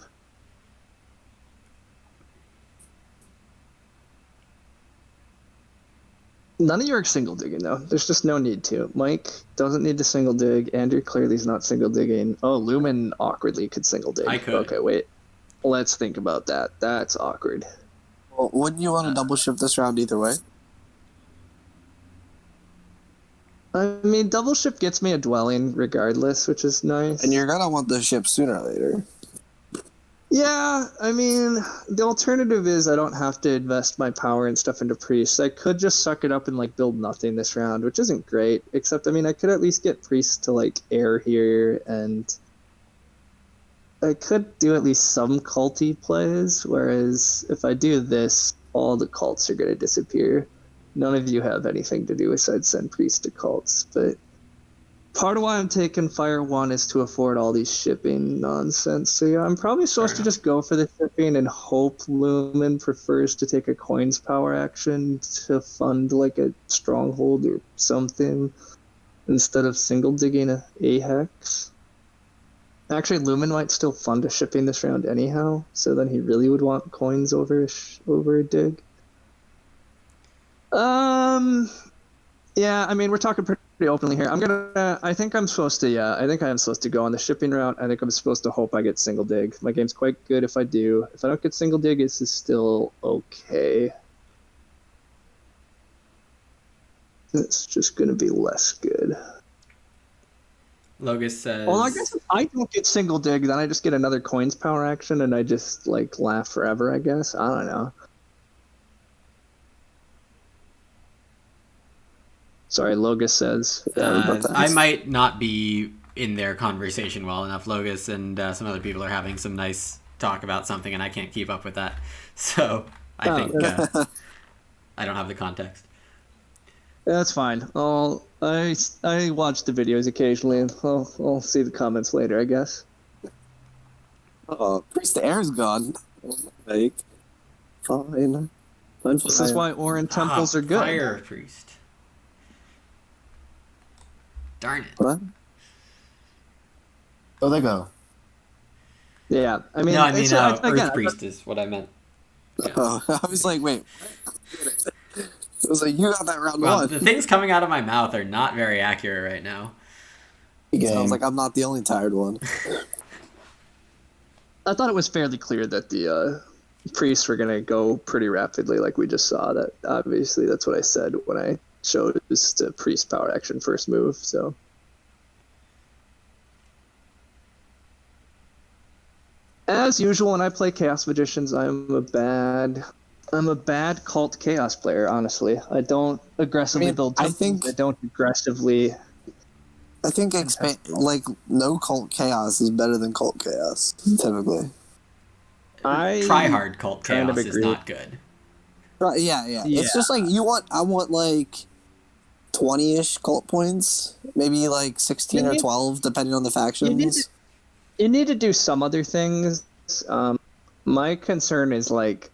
None of you are single digging though. There's just no need to. Mike doesn't need to single dig. Andrew clearly is not single digging. Oh, Lumen awkwardly could single dig. I could. Okay, wait. Let's think about that. That's awkward. Well, wouldn't you want to double ship this round either way? I mean, double ship gets me a dwelling regardless, which is nice. And you're gonna want the ship sooner or later. Yeah, I mean, the alternative is I don't have to invest my power and stuff into priests. I could just suck it up and like build nothing this round, which isn't great. Except, I mean, I could at least get priests to like air here, and I could do at least some culty plays. Whereas if I do this, all the cults are going to disappear. None of you have anything to do besides send priests to cults, but part of why I'm taking Fire 1 is to afford all these shipping nonsense. So yeah, I'm probably supposed to just go for the shipping and hope Lumen prefers to take a coins power action to fund like a stronghold or something instead of single digging a hex. Actually, Lumen might still fund a shipping this round anyhow, so then he really would want coins over a dig. Yeah, I mean, we're talking pretty openly here. I think I'm supposed to, I think I am supposed to go on the shipping route. I think I'm supposed to hope I get single dig. My game's quite good if I do. If I don't get single dig, this is still okay. It's just going to be less good. Logus says... Well, I guess if I don't get single dig, then I just get another coins power action and I just, like, laugh forever, I guess. I don't know. Sorry, Logus says. I might not be in their conversation well enough. Logus and some other people are having some nice talk about something, and I can't keep up with that. So I think I don't have the context. That's fine. I watch the videos occasionally, and I'll see the comments later, I guess. Oh, Priest of Air's gone. Like, fine. This is why Orin temples are good. Fire Priest. Darn it. What? Oh, they go. Yeah, I mean... No, I mean, again, Earth Priest is what I meant. Yeah. Oh, I was like, wait. I was like, you got that round one. The things coming out of my mouth are not very accurate right now. Sounds like I'm not the only tired one. I thought it was fairly clear that the priests were going to go pretty rapidly, like we just saw. That obviously, that's what I said when I chose the priest power action first move. So, as usual, when I play Chaos Magicians, I'm a bad cult chaos player. Honestly, I don't aggressively build temples. I don't aggressively. I think no cult chaos is better than cult chaos typically. Try hard cult chaos is not good. Right? Yeah. It's just like I want like 20-ish cult points, maybe like 16 or 12, depending on the factions. You need to do some other things. My concern is like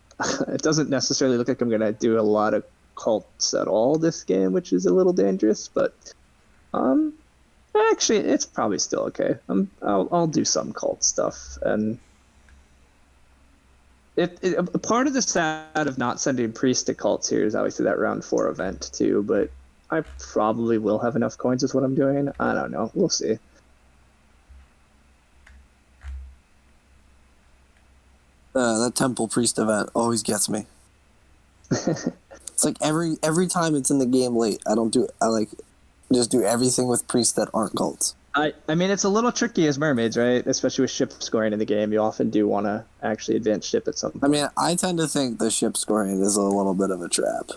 it doesn't necessarily look like I'm gonna do a lot of cults at all this game, which is a little dangerous. But actually, it's probably still okay. I'll do some cult stuff, and part of the stat of not sending priest to cults here is obviously that round 4 event too. But I probably will have enough coins with what I'm doing. I don't know. We'll see. That temple priest event always gets me. It's like every time it's in the game late, I just do everything with priests that aren't cults. I mean, it's a little tricky as mermaids, right? Especially with ship scoring in the game. You often do want to actually advance ship at some point. I mean, I tend to think the ship scoring is a little bit of a trap.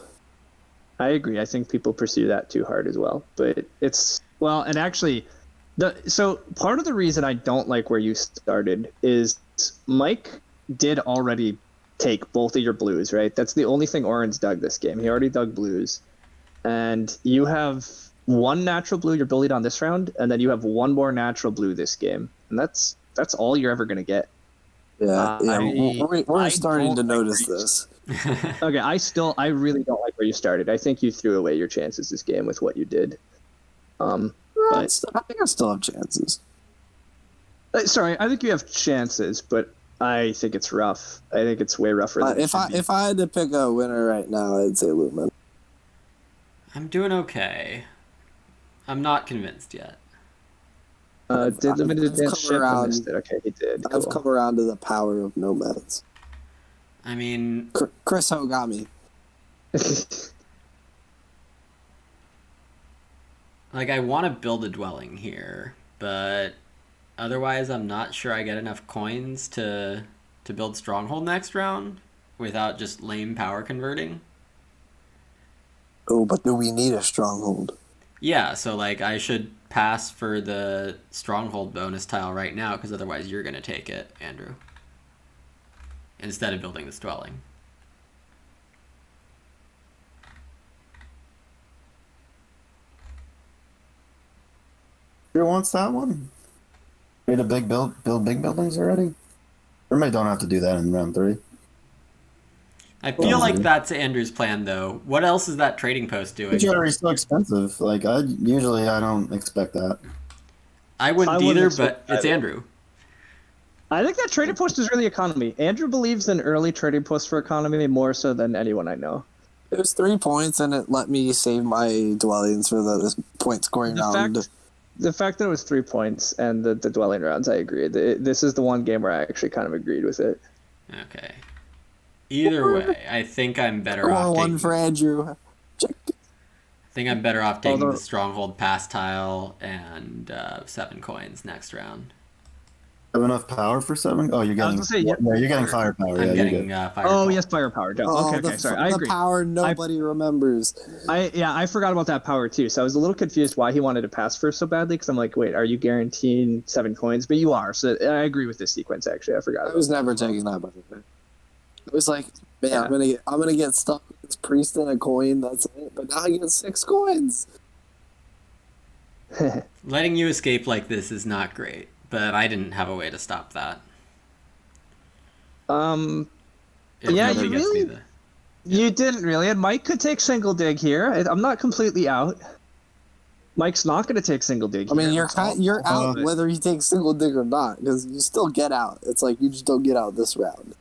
I agree. I think people pursue that too hard as well. But it's... Well, and actually... So part of the reason I don't like where you started is Mike did already take both of your blues, right? That's the only thing Oren's dug this game. He already dug blues. And you have one natural blue you're building on this round, and then you have one more natural blue this game. And that's all you're ever going to get. Yeah, we're starting to notice this. Okay, I really don't like where you started. I think you threw away your chances this game with what you did. But I think I still have chances. Sorry, I think you have chances, but I think it's rough. I think it's way rougher than if I had to pick a winner right now, I'd say Lumen. I'm doing okay. I'm not convinced yet. Did Limited advance ship? Okay, he did. Cool. I've come around to the power of nomads. I mean... Chris Ho got me. Like, I want to build a dwelling here, but otherwise I'm not sure I get enough coins to to build Stronghold next round without just lame power converting. Oh, but do we need a stronghold? Yeah, so like I should pass for the Stronghold bonus tile right now because otherwise you're going to take it, Andrew, instead of building this dwelling. Who wants that one? Need a big build big buildings already? Or maybe don't have to do that in round 3. I feel like that's Andrew's plan, though. What else is that trading post doing? Jewelry is so expensive. Like I don't expect that. I wouldn't either, but it's Andrew. I think that trading post is really economy. Andrew believes in early trading posts for economy more so than anyone I know. It was 3 points, and it let me save my dwellings for the point scoring round. The fact that it was 3 points and the dwelling rounds, I agree. This is the one game where I actually kind of agreed with it. Okay. Either way, I think I'm better off taking... one for Andrew. Check. I think I'm better off taking the Stronghold pass tile and 7 coins next round. Have enough power for 7? Oh, you're getting... you're getting firepower. I'm getting firepower. Oh, yes, firepower. Okay, sorry. I agree. The power nobody remembers. I forgot about that power, too. So I was a little confused why he wanted to pass first so badly, because I'm like, wait, are you guaranteeing 7 coins? But you are, so I agree with this sequence, actually. I forgot. I was never taking that, by the way. It was like, man, yeah. I'm gonna get stuck with this priest and a coin. That's it. But now I get 6 coins. Letting you escape like this is not great, but I didn't have a way to stop that. Yeah, you didn't really. And Mike could take single dig here. I'm not completely out. Mike's not going to take single dig. I mean, you're out whether he takes single dig or not, because you still get out. It's like you just don't get out this round.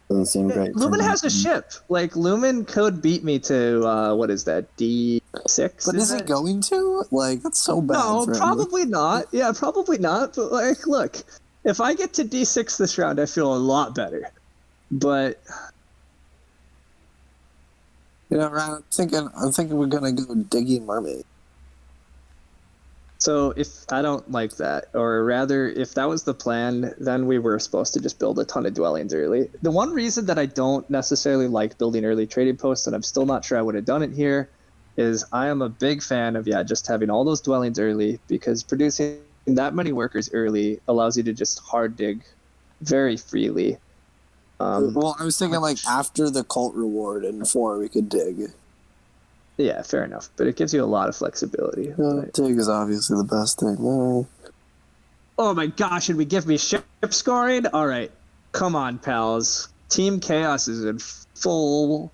Doesn't seem great. Lumen has a ship. Like, Lumen could beat me to, what is that, D6? But is it going to? Like, that's so bad. No, probably not. Yeah, probably not. But, like, look, if I get to D6 this round, I feel a lot better. But... You know, Ryan, I'm thinking we're going to go digging mermaid. So if I don't like that, or rather, if that was the plan, then we were supposed to just build a ton of dwellings early. The one reason that I don't necessarily like building early trading posts, and I'm still not sure I would have done it here, is I am a big fan of, just having all those dwellings early, because producing that many workers early allows you to just hard dig very freely. Well, I was thinking, like, after the cult reward in 4, we could dig. Yeah, fair enough. But it gives you a lot of flexibility. Dig is obviously the best thing. Oh my gosh, and we give me ship scoring? Alright, come on, pals. Team Chaos is in full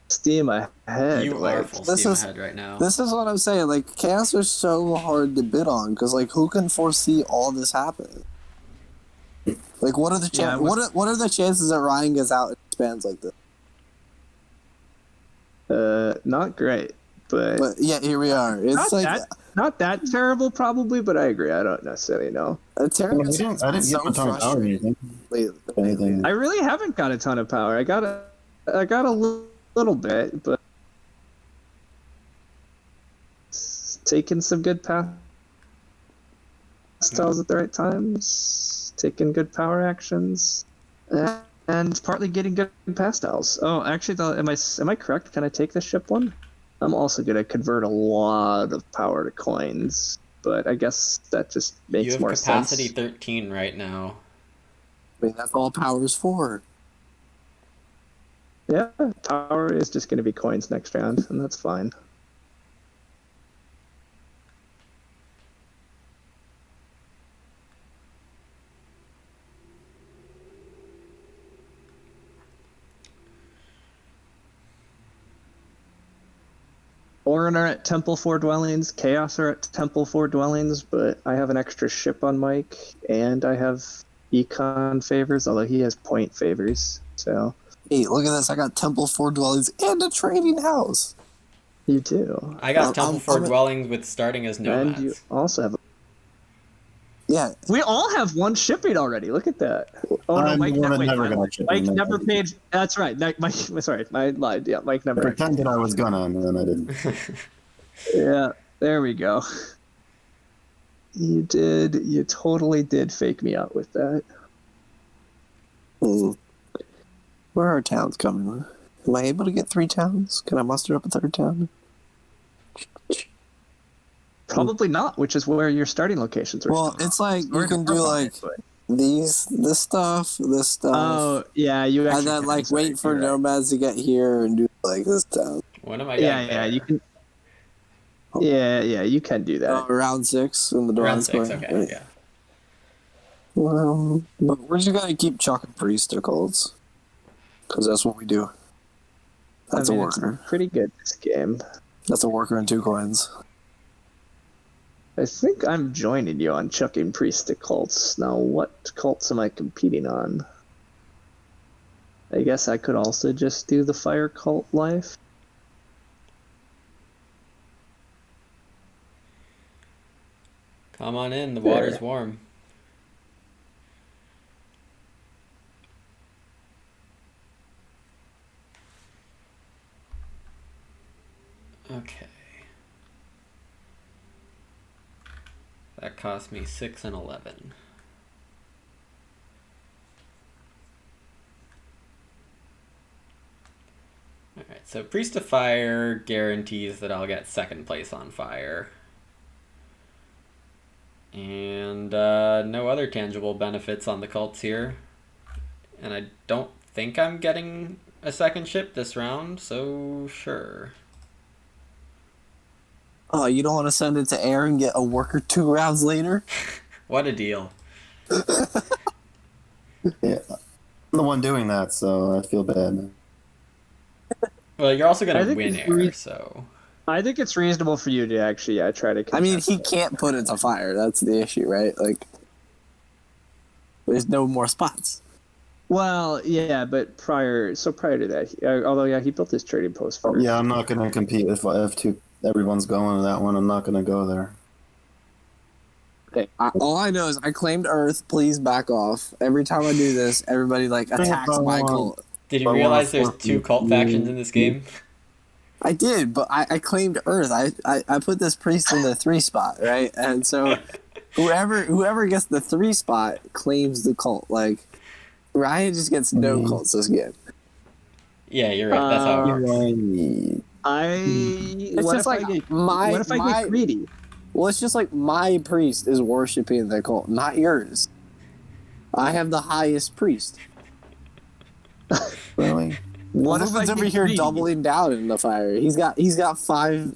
steam ahead. You are full steam ahead right now. This is what I'm saying. Like, Chaos are so hard to bid on, because, like, who can foresee all this happening? Like, what are the what are the chances that Ryan gets out and expands like this? Not great, but yeah, here we are. It's not that terrible, probably, but I agree. I don't necessarily know. Terra, I didn't get a ton of power or anything. I really haven't got a ton of power. I got a little bit, but taking some good pastels at the right times, taking good power actions. And partly getting good pastels. Oh, actually, though, am I correct? Can I take this ship one? I'm also going to convert a lot of power to coins, but I guess that just makes more sense. You have capacity 13 right now. I mean, that's all power's for. Yeah, power is just going to be coins next round, and that's fine. Orin are at Temple 4 Dwellings, Chaos are at Temple 4 Dwellings, but I have an extra ship on Mike, and I have Econ favors, although he has point favors, so... Hey, look at this, I got Temple 4 Dwellings and a trading house! You do. I got Temple 4 Dwellings with starting as nomads. And you also have... Yeah. We all have one shipping already. Look at that. Oh no, Mike never paid. That's right. Mike, sorry, I lied. Yeah, Mike never. I pretended I was gonna, and then I didn't. Yeah, there we go. You did. You totally did fake me out with that. Where are towns coming? Am I able to get 3 towns? Can I muster up a 3rd town? Probably not, which is where your starting locations are. Well, it's like you can do like this stuff. Oh yeah, you actually and then can, like sorry, wait for you're right. nomads to get here and do like this town. When am I getting there? You can. Yeah, you can do that. Round 6 in the Round Dawn 6, Square. okay, Right. yeah. But we're just gonna keep chucking priest cults, because that's what we do. That's a worker. It's pretty good this game. That's a worker and 2 coins. I think I'm joining you on chucking priest cults. Now, what cults am I competing on? I guess I could also just do the fire cult life. Come on in, the water's warm. Okay. That cost me 6 and 11. Alright, so Priest of Fire guarantees that I'll get 2nd place on fire. And no other tangible benefits on the cults here. And I don't think I'm getting a 2nd ship this round, so sure. Oh, you don't want to send it to air and get a worker 2 rounds later? What a deal. Yeah, I'm the one doing that, so I feel bad. Well, you're also going I to think win it's air, so... I think it's reasonable for you to actually try to. I mean, contest he that. can't put it to fire. That's the issue, right? Like, there's no more spots. Well, yeah, but prior to that, although he built his trading post first. Yeah, I'm not going to compete if everyone's going to that one. I'm not going to go there. Okay. All I know is I claimed Earth. Please back off. Every time I do this, everybody like attacks my cult. Did you realize there's 2 cult factions in this game? I did, but I claimed Earth. I put this priest in the 3 spot, right? And so whoever gets the 3 spot claims the cult. Like, Ryan just gets no cults this game. Yeah, you're right. That's how it works. It's just like what if I get greedy? Well, it's just like my priest is worshiping the cult, not yours. I have the highest priest. Really? What if it's over here doubling down in the fire? He's got 5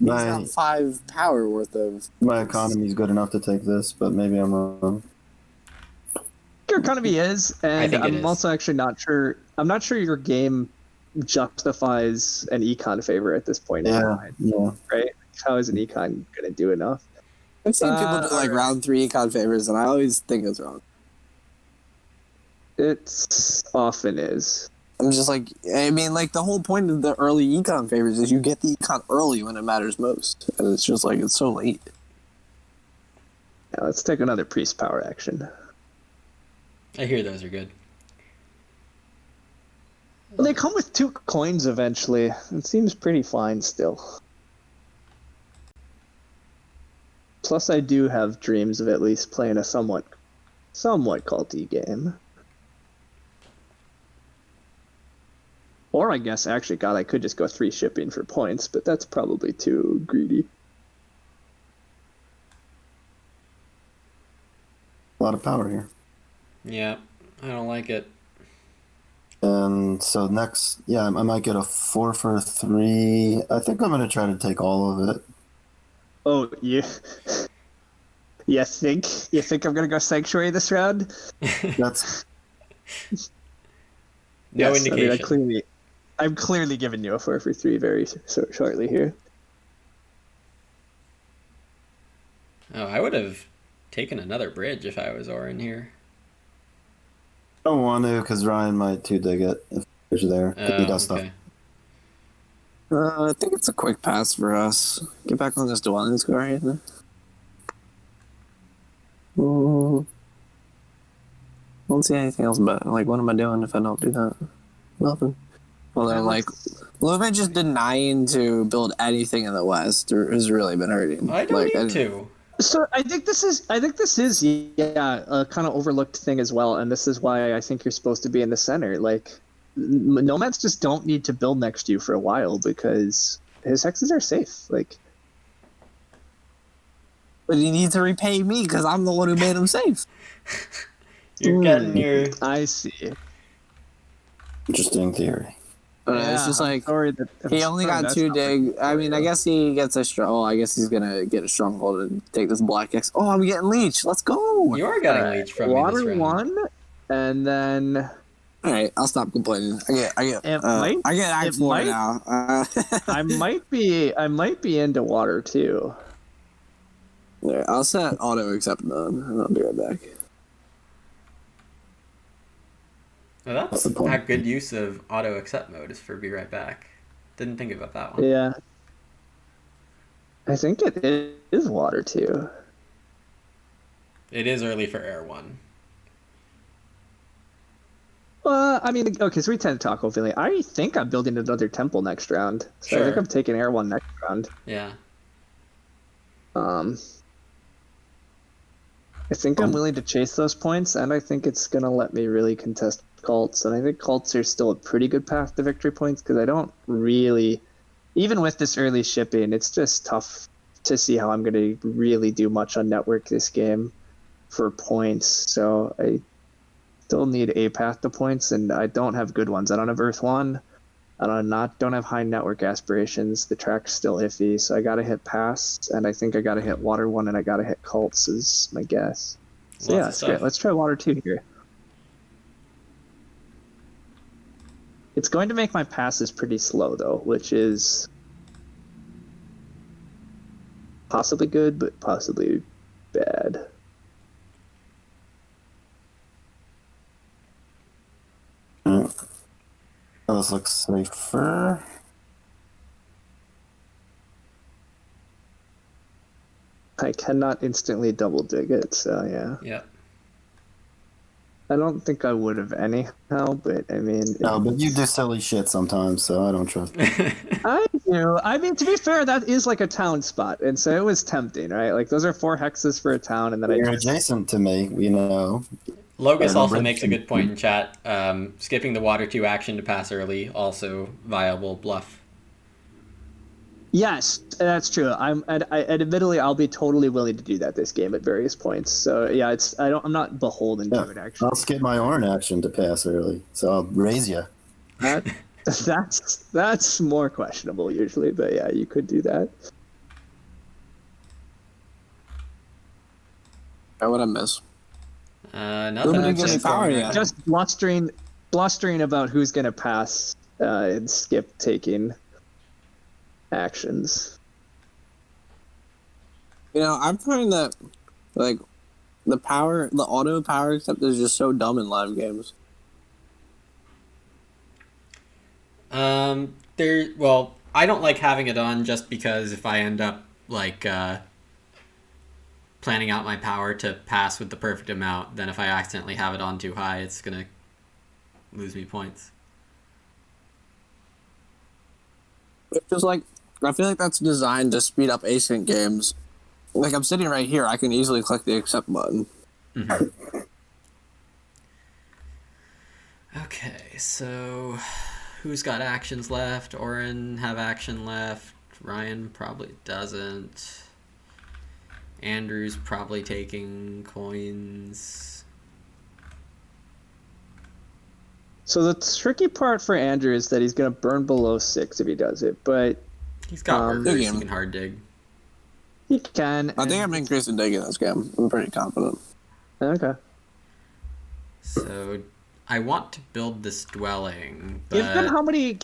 power worth of. My economy's good enough to take this, but maybe I'm wrong. Your economy is, and I'm also actually not sure. I'm not sure your game justifies an econ favor at this point. Yeah. Right? How is an econ gonna do enough? I've seen people do like round 3 econ favors, and I always think it's wrong. It often is. I'm just like, I mean, like the whole point of the early econ favors is you get the econ early when it matters most, and it's just like it's so late. Yeah, let's take another priest power action. I hear those are good. They come with 2 coins eventually. It seems pretty fine still. Plus, I do have dreams of at least playing a somewhat culty game. Or I guess, actually, God, I could just go 3 shipping for points, but that's probably too greedy. A lot of power here. Yeah, I don't like it. And so next, I might get a 4 for 3. I think I'm going to try to take all of it. Oh, you think I'm going to go Sanctuary this round? That's... No yes, indication. I mean, I'm clearly giving you a 4 for 3 very shortly here. Oh, I would have taken another bridge if I was Orin here. I don't want to, because Ryan might too dig it if he's there. He does stuff. I think it's a quick pass for us. Get back on this dwelling square. Don't see anything else, but like, what am I doing if I don't do that? Nothing. Well, they're like, Lumen just denying to build anything in the West has really been hurting. I don't need to. So I think this is a kind of overlooked thing as well, and this is why I think you're supposed to be in the center. Like, nomads just don't need to build next to you for a while because his hexes are safe. Like, but he needs to repay me because I'm the one who made him safe. You're getting your. I see. Interesting theory. It's just like he only got 2 dig. I mean, I guess he gets a strong. Oh, I guess he's gonna get a stronghold and take this black X. Oh, I'm getting leech. Let's go. You are getting leech from me this round. Water 1, and then. All right, I'll stop complaining. I get Act 4 now. I might be into water too. Yeah, I'll set auto accept on, and I'll be right back. Well, that's a good use of auto accept mode is for be right back. Didn't think about that one. Yeah. I think it is water too. It is early for air 1. I mean, okay, so we tend to talk openly. I think I'm building another temple next round. So sure. I think I'm taking air 1 next round. Yeah. I think I'm willing to chase those points, and I think it's going to let me really contest cults. And I think cults are still a pretty good path to victory points because I don't really, even with this early shipping, it's just tough to see how I'm going to really do much on network this game for points. So I still need a path to points, and I don't have good ones. I don't have Earth 1. I don't have high network aspirations. The track's still iffy, so I gotta hit pass, and I think I gotta hit water 1, and I gotta hit cults is my guess. So let's try water 2 here. It's going to make my passes pretty slow though, which is possibly good, but possibly bad. This looks safer. I cannot instantly double dig it, so yeah. Yep. I don't think I would have anyhow, but I mean... No, but you do silly shit sometimes, so I don't trust you. I do. I mean, to be fair, that is like a town spot, and so it was tempting, right? Like, those are 4 hexes for a town, and then You're adjacent to me, you know. Logos also makes a good point in chat. Skipping the water 2 action to pass early, also viable bluff. Yes, that's true. Admittedly, I'll be totally willing to do that this game at various points. So yeah, I'm not beholden to it actually. I'll skip my orange action to pass early, so I'll raise you. That's more questionable usually, but yeah, you could do that. What I miss? Nothing. Power yet. Just blustering about who's gonna pass and skip taking actions. You know, I'm finding that like the auto power accept is just so dumb in live games. I don't like having it on just because if I end up like planning out my power to pass with the perfect amount, then if I accidentally have it on too high, it's gonna lose me points. It's just like, I feel like that's designed to speed up async games. Like, I'm sitting right here, I can easily click the accept button. Mm-hmm. Okay, so who's got actions left? Oren have action left. Ryan probably doesn't. Andrew's probably taking coins. So the tricky part for Andrew is that he's going to burn below 6 if he does it, but... He's got burgers, he can hard dig. He can. I think I'm increasing dig in this game. I'm pretty confident. Okay. So I want to build this dwelling, but... Given how many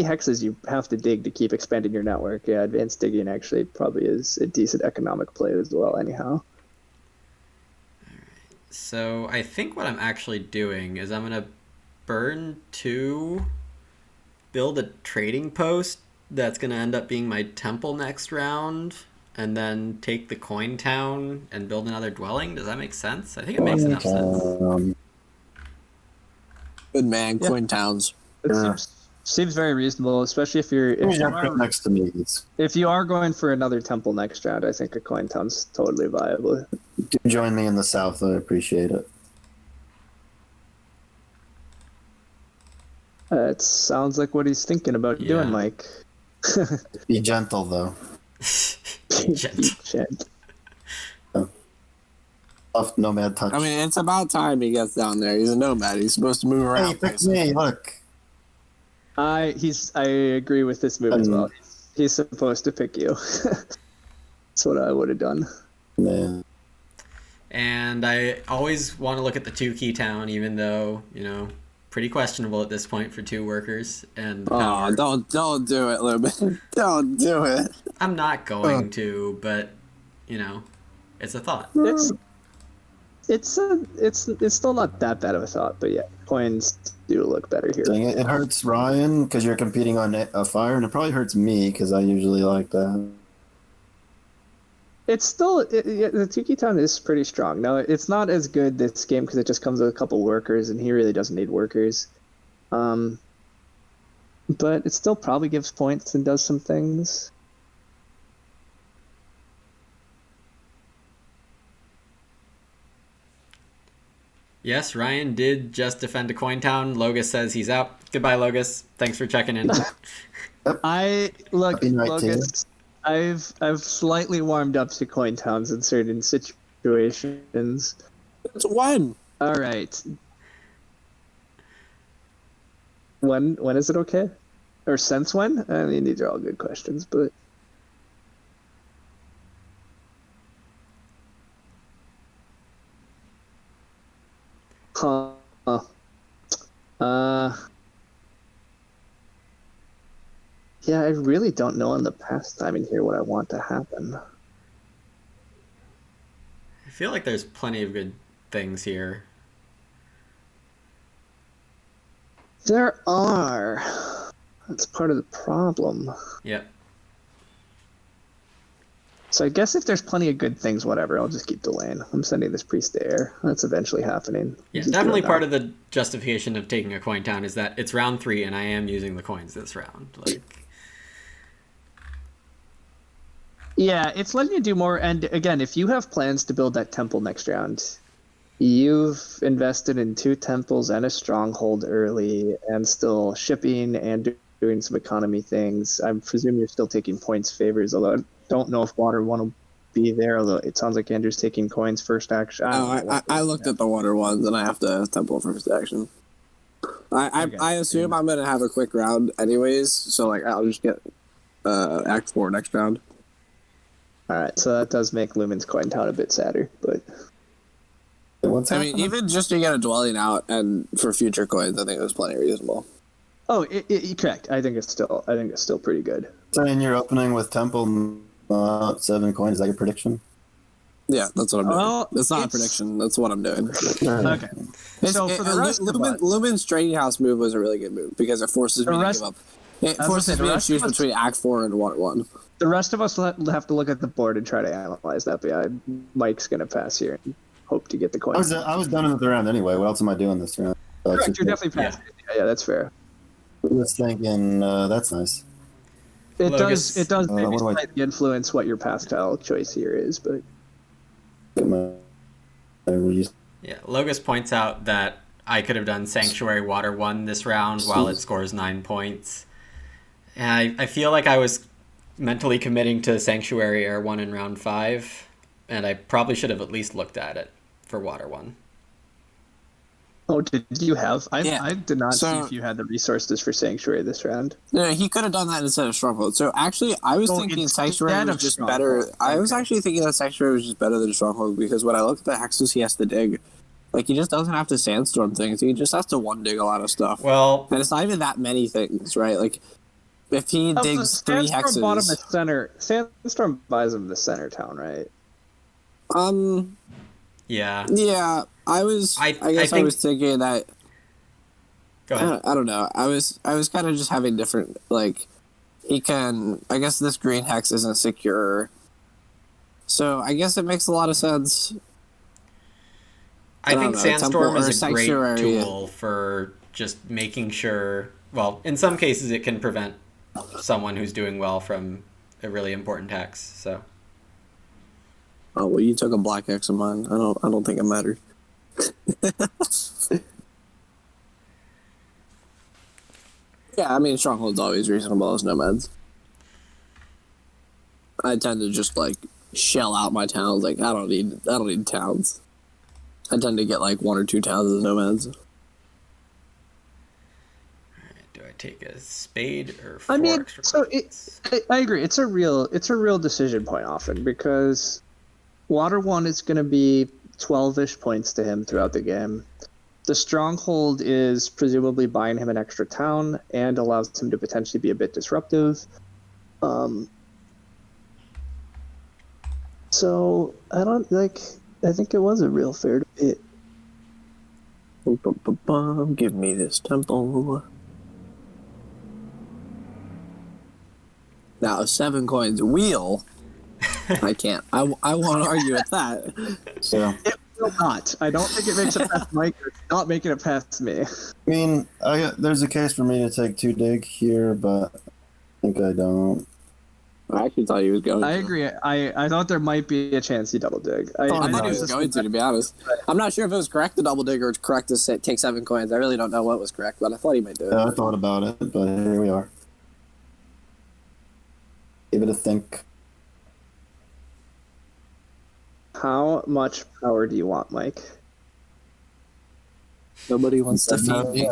hexes you have to dig to keep expanding your network, yeah, advanced digging actually probably is a decent economic play as well, anyhow. So I think what I'm actually doing is I'm going to burn 2, build a trading post that's going to end up being my temple next round, and then take the coin town and build another dwelling. Does that make sense? I think it makes enough sense. Good man, coin towns. Seems very reasonable, especially if next to me. If you are going for another temple next round, I think a coin town's totally viable. Do join me in the south, I appreciate it. It sounds like what he's thinking about doing, Mike. Be gentle, though. Gent. Soft nomad touch. I mean, it's about time he gets down there. He's a nomad. He's supposed to move around. Hey, pick me, look. I agree with this move as well. He's supposed to pick you. That's what I would have done. Man. And I always want to look at the 2 key town, even though, pretty questionable at this point for 2 workers and power. Don't do it, Lubin. Don't do it. I'm not going to, but it's a thought. It's still not that bad of a thought, but yeah, coins do look better here. Dang it hurts Ryan because you're competing on a fire, and it probably hurts me because I usually like that. It's still the Tuki Town is pretty strong. Now it's not as good this game because it just comes with a couple workers, and he really doesn't need workers. But it still probably gives points and does some things. Yes, Ryan did just defend a coin town. Logus says he's out. Goodbye, Logus. Thanks for checking in. Logus. I've slightly warmed up to coin towns in certain situations. It's one. All right. When is it okay? Or since when? I mean, these are all good questions, but yeah, I really don't know on the pastime in here what I want to happen. I feel like there's plenty of good things here. There are. That's part of the problem. Yep. So I guess if there's plenty of good things, whatever, I'll just keep delaying. I'm sending this priest to air. That's eventually happening. Yeah, definitely part of the justification of taking a coin town is that it's round 3 and I am using the coins this round. Yeah, it's letting you do more. And again, if you have plans to build that temple next round, you've invested in 2 temples and a stronghold early and still shipping and doing some economy things. I presume you're still taking points favors, although I don't know if water 1 will be there, although it sounds like Andrew's taking coins first action. I looked at the water ones and I have to temple first action. I assume I'm going to have a quick round anyways, so I'll just get Act 4 next round. Alright, so that does make Lumen's coin town a bit sadder, but I mean, even just to get a dwelling out and for future coins, I think it was plenty reasonable. Oh, correct. I think it's still pretty good. So in your opening with Temple 7 coins, is that your prediction? Yeah, that's what I'm doing. It's not a prediction. That's what I'm doing. Okay. So for the rest of us, Lumen's trading house move was a really good move because it forces me to give up. It forces me to choose between Act 4 and Water 1. The rest of us will have to look at the board and try to analyze that. But yeah, Mike's going to pass here and hope to get the coin. I was done with the round anyway. What else am I doing this round? Correct, you're definitely passing. Yeah, that's fair. I was thinking that's nice. It does maybe slightly influence what your pastile choice here is, but yeah, Logus points out that I could have done Sanctuary Water 1 this round while it scores 9 points. And I feel like I was mentally committing to Sanctuary Air 1 in round 5, and I probably should have at least looked at it for Water 1. Oh, did you have? I did not see if you had the resources for Sanctuary this round. Yeah, he could have done that instead of Stronghold. So actually, I was thinking Sanctuary was just better. Okay. I was actually thinking that Sanctuary was just better than Stronghold because when I looked at the hexes he has to dig, he just doesn't have to sandstorm things. He just has to one dig a lot of stuff. Well, and it's not even that many things, right? If he digs 3 hexes, bought him a center. Sandstorm buys him the center town, right? Yeah. Yeah. I guess I was thinking that. Go ahead. I don't know. I was kind of just having different he can. I guess this green hex isn't secure, so I guess it makes a lot of sense. I think Sandstorm is a great tool for just making sure. Well, in some cases, it can prevent someone who's doing well from a really important hex. So. Oh well, you took a black hex of mine. I don't think it mattered. Yeah, I mean, Stronghold's always reasonable as nomads. I tend to just like shell out my towns. Like I don't need towns. I tend to get like 1 or 2 towns as nomads. Do I take a spade or 4 I mean, extra so points? I agree. It's a real decision point often because Water 1 is going to be 12-ish points to him throughout the game. The Stronghold is presumably buying him an extra town and allows him to potentially be a bit disruptive. So I don't like. I think it was a real fair debate. Give me this temple. Now 7 coins wheel. I can't. I won't argue with that. So It will not. I don't think it makes it past Mike. It's not making it past me. I mean, there's a case for me to take 2 dig here, but I think I don't. I actually thought he was going. I to. agree. I thought there might be a chance he double dig. I thought he was going to be honest. I'm not sure if it was correct to double dig or it's correct to take 7 coins. I really don't know what was correct, but I thought he might do it. Yeah, I thought about it, but here we are. Give it a think. How much power do you want, Mike? Nobody wants to feed me.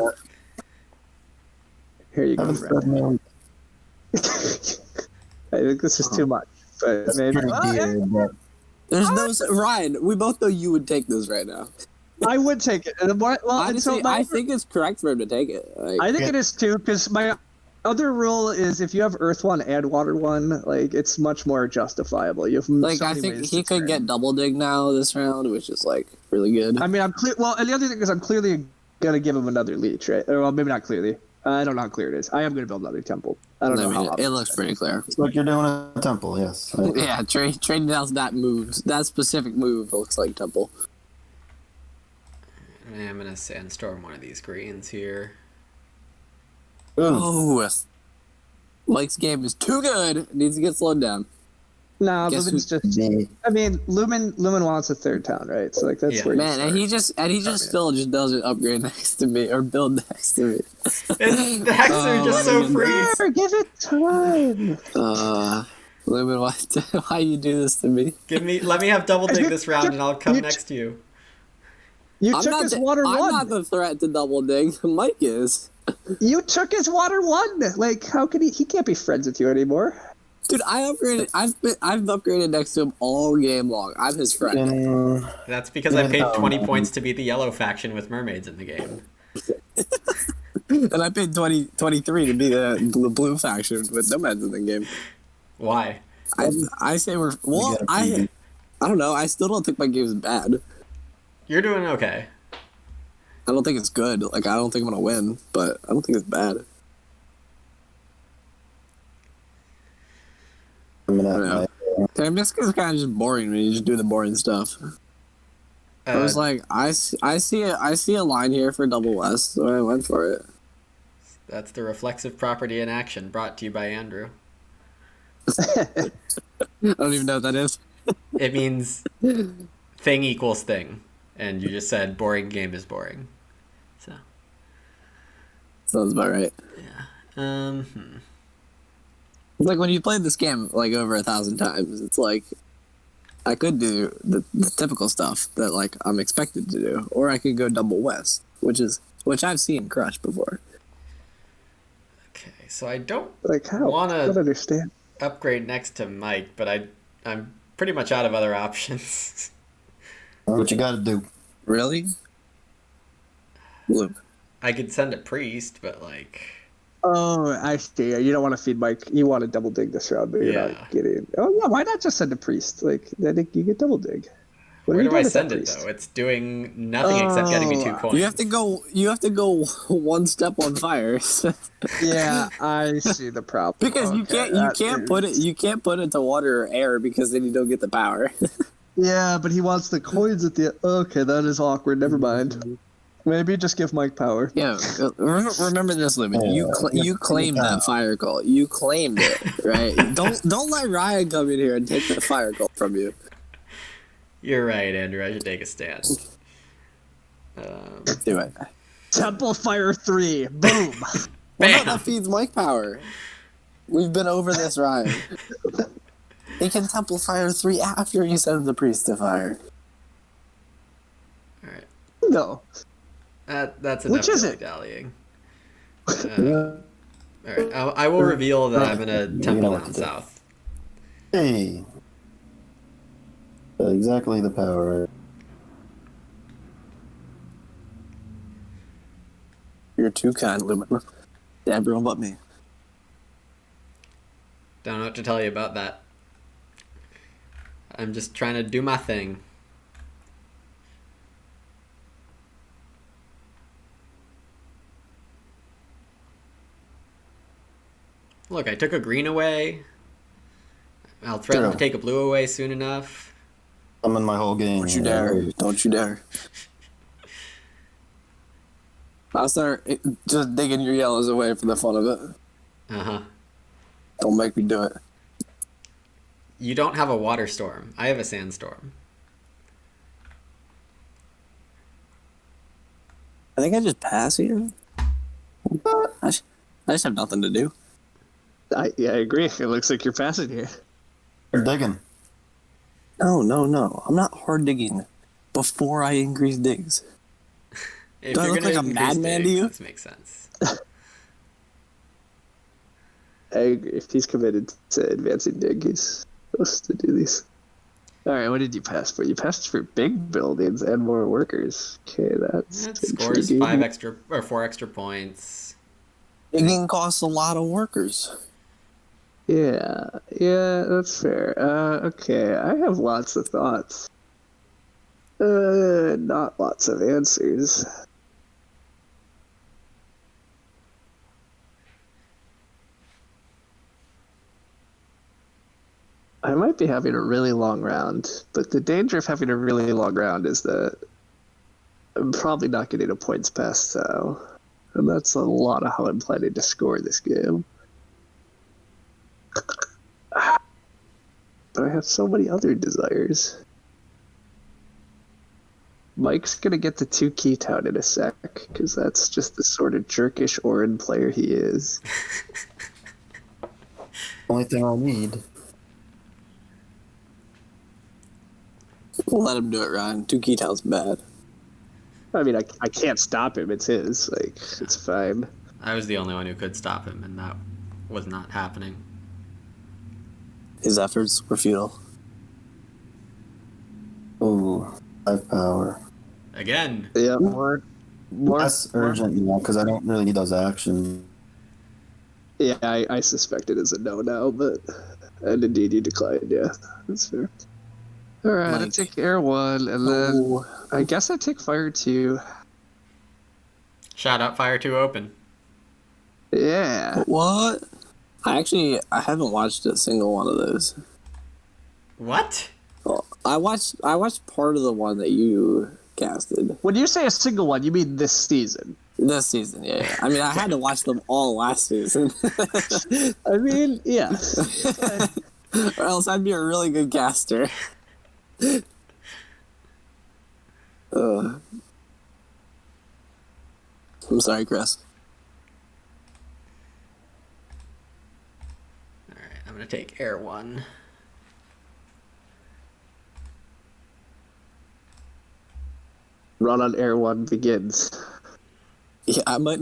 Here you go, Haven't Brandon. said no. I think this is too much, but maybe. Pretty dear, but There's no Ryan. We both know you would take this right now. I would take it. Well, Honestly, I think it's correct for him to take it. Like, I think it is too, because my other rule is if you have Earth 1 and Water 1, like it's much more justifiable. You have like so I many think ways he to could expand. get double dig now this round, which is like really good. I mean, I'm clear. Well, and the other thing is I'm clearly gonna give him another leech, right? Or well, maybe not clearly. I don't know how clear it is. I am gonna build another temple. I don't know how. It looks pretty clear. it's like you're doing a temple, yes. Yeah, trading down that move, that specific move looks like temple. I'm gonna sandstorm one of these greens here. Oh, Mike's game is too good. It needs to get slowed down. No, Guess Lumen's just. The- I mean, Lumen wants a 3rd town, right? So like that's Yeah. where. Man, and he just still just doesn't upgrade next to me or build next to me. The hexes are just so free. Give it time. Lumen, why you do this to me? Let me have double dig this round, and I'll come next to you. You took his Water I'm 1. not the threat to double dig. Mike is. You took his Water 1. Like, how could he? He can't be friends with you anymore. Dude, I've upgraded next to him all game long. I'm his friend. in- That's because I paid 20 points to be the yellow faction with mermaids in the game. And I paid 23 to be the blue faction with nomads in the game. Why? I say we're well. gotta I don't know. I still don't think my game is bad. You're doing okay. I don't think it's good. Like I don't think I'm gonna win, but I don't think it's bad. I'm I gonna. don't know. Mystica is kind of just boring when you just do the boring stuff. I was like, I see a line here for double west, so I went for it. That's the reflexive property in action, brought to you by Andrew. I don't even know what that is. It means thing equals thing, and you just said boring game is boring. So Sounds about right. yeah. It's like when you played this game like over 1,000 times, it's like I could do the typical stuff that like I'm expected to do, or I could go double west, which I've seen crush before. Okay, so I don't Like how? I don't wanna understand. upgrade next to Mike, but I'm pretty much out of other options. What you gotta do? Really? Look. I could send a priest, but like Oh, I see. You don't want to feed Mike. You want to double dig this round, but you're Yeah. not getting. Oh yeah, why not just send a priest? Like then you get double dig. What are where you do I doing with that send it priest? though? It's doing nothing except getting me 2 Oh, coins. You have to go one step on fire. Yeah, I see the problem. Because you can't put it to water or air because then you don't get the power. Yeah, but he wants the coins at the. Okay, that is awkward. Never mind. Maybe just give Mike power. Yeah, remember this, Lemon. You claimed that fire call. You claimed it, right? Don't let Ryan come in here and take the fire call from you. You're right, Andrew. I should take a stand. Do it. Temple Fire 3. Boom. Well, no, Bam. that feeds Mike power. We've been over this, Ryan. He can Temple Fire 3 after he sends the Priest to fire. All right. No. That's enough Which is it? dilly-dallying. Yeah. All right. I will reveal that I'm going to temple what down to do. south. Hey. Exactly the power. You're too kind, Lumen. Yeah, everyone but me. Don't know what to tell you about that. I'm just trying to do my thing. Look, I took a green away. I'll threaten to take a blue away soon enough. I'm in my whole game. Don't you dare. Don't you dare. I'll start just digging your yellows away for the fun of it. Uh-huh. Don't make me do it. You don't have a water storm. I have a sandstorm. I think I just pass here. I just have nothing to do. I agree. It looks like you're passing here. You're digging. No. I'm not hard digging before I increase digs. If Do I you're look gonna like a increase madman to digs, you? this makes sense. I agree. If he's committed to advancing dig, he's supposed to do these. All right, what did you pass for? You passed for big buildings and more workers. Okay, that's It scores intriguing. 4 extra points. Digging costs a lot of workers. Yeah, that's fair. Okay, I have lots of thoughts. Not lots of answers. I might be having a really long round, but the danger of having a really long round is that I'm probably not getting a points pass, so... And that's a lot of how I'm planning to score this game. But I have so many other desires. Mike's gonna get the 2 Keytown in a sec, because that's just the sort of jerkish Orin player he is. Only thing I need. We'll let him do it, Ryan. 2 Keytown's bad. I mean, I can't stop him. It's his. Like, it's fine. I was the only one who could stop him, and that was not happening. His efforts were futile. Ooh, 5 power. Again. Yeah, more. That's urgent now because I don't really need those actions. Yeah, I suspect it is a no now, but and indeed you declined. Yeah, that's fair. All right, I take air 1, and then I guess I take fire 2. Shout out Fire 2 open. Yeah. What? I haven't watched a single one of those. What? Well, I watched part of the one that you casted. When you say a single one, you mean this season? This season, yeah. I mean, I had to watch them all last season. I mean, yeah. Or else I'd be a really good caster. I'm sorry, Chris. Alright, I'm gonna take air 1. Run on air 1 begins. Yeah, I might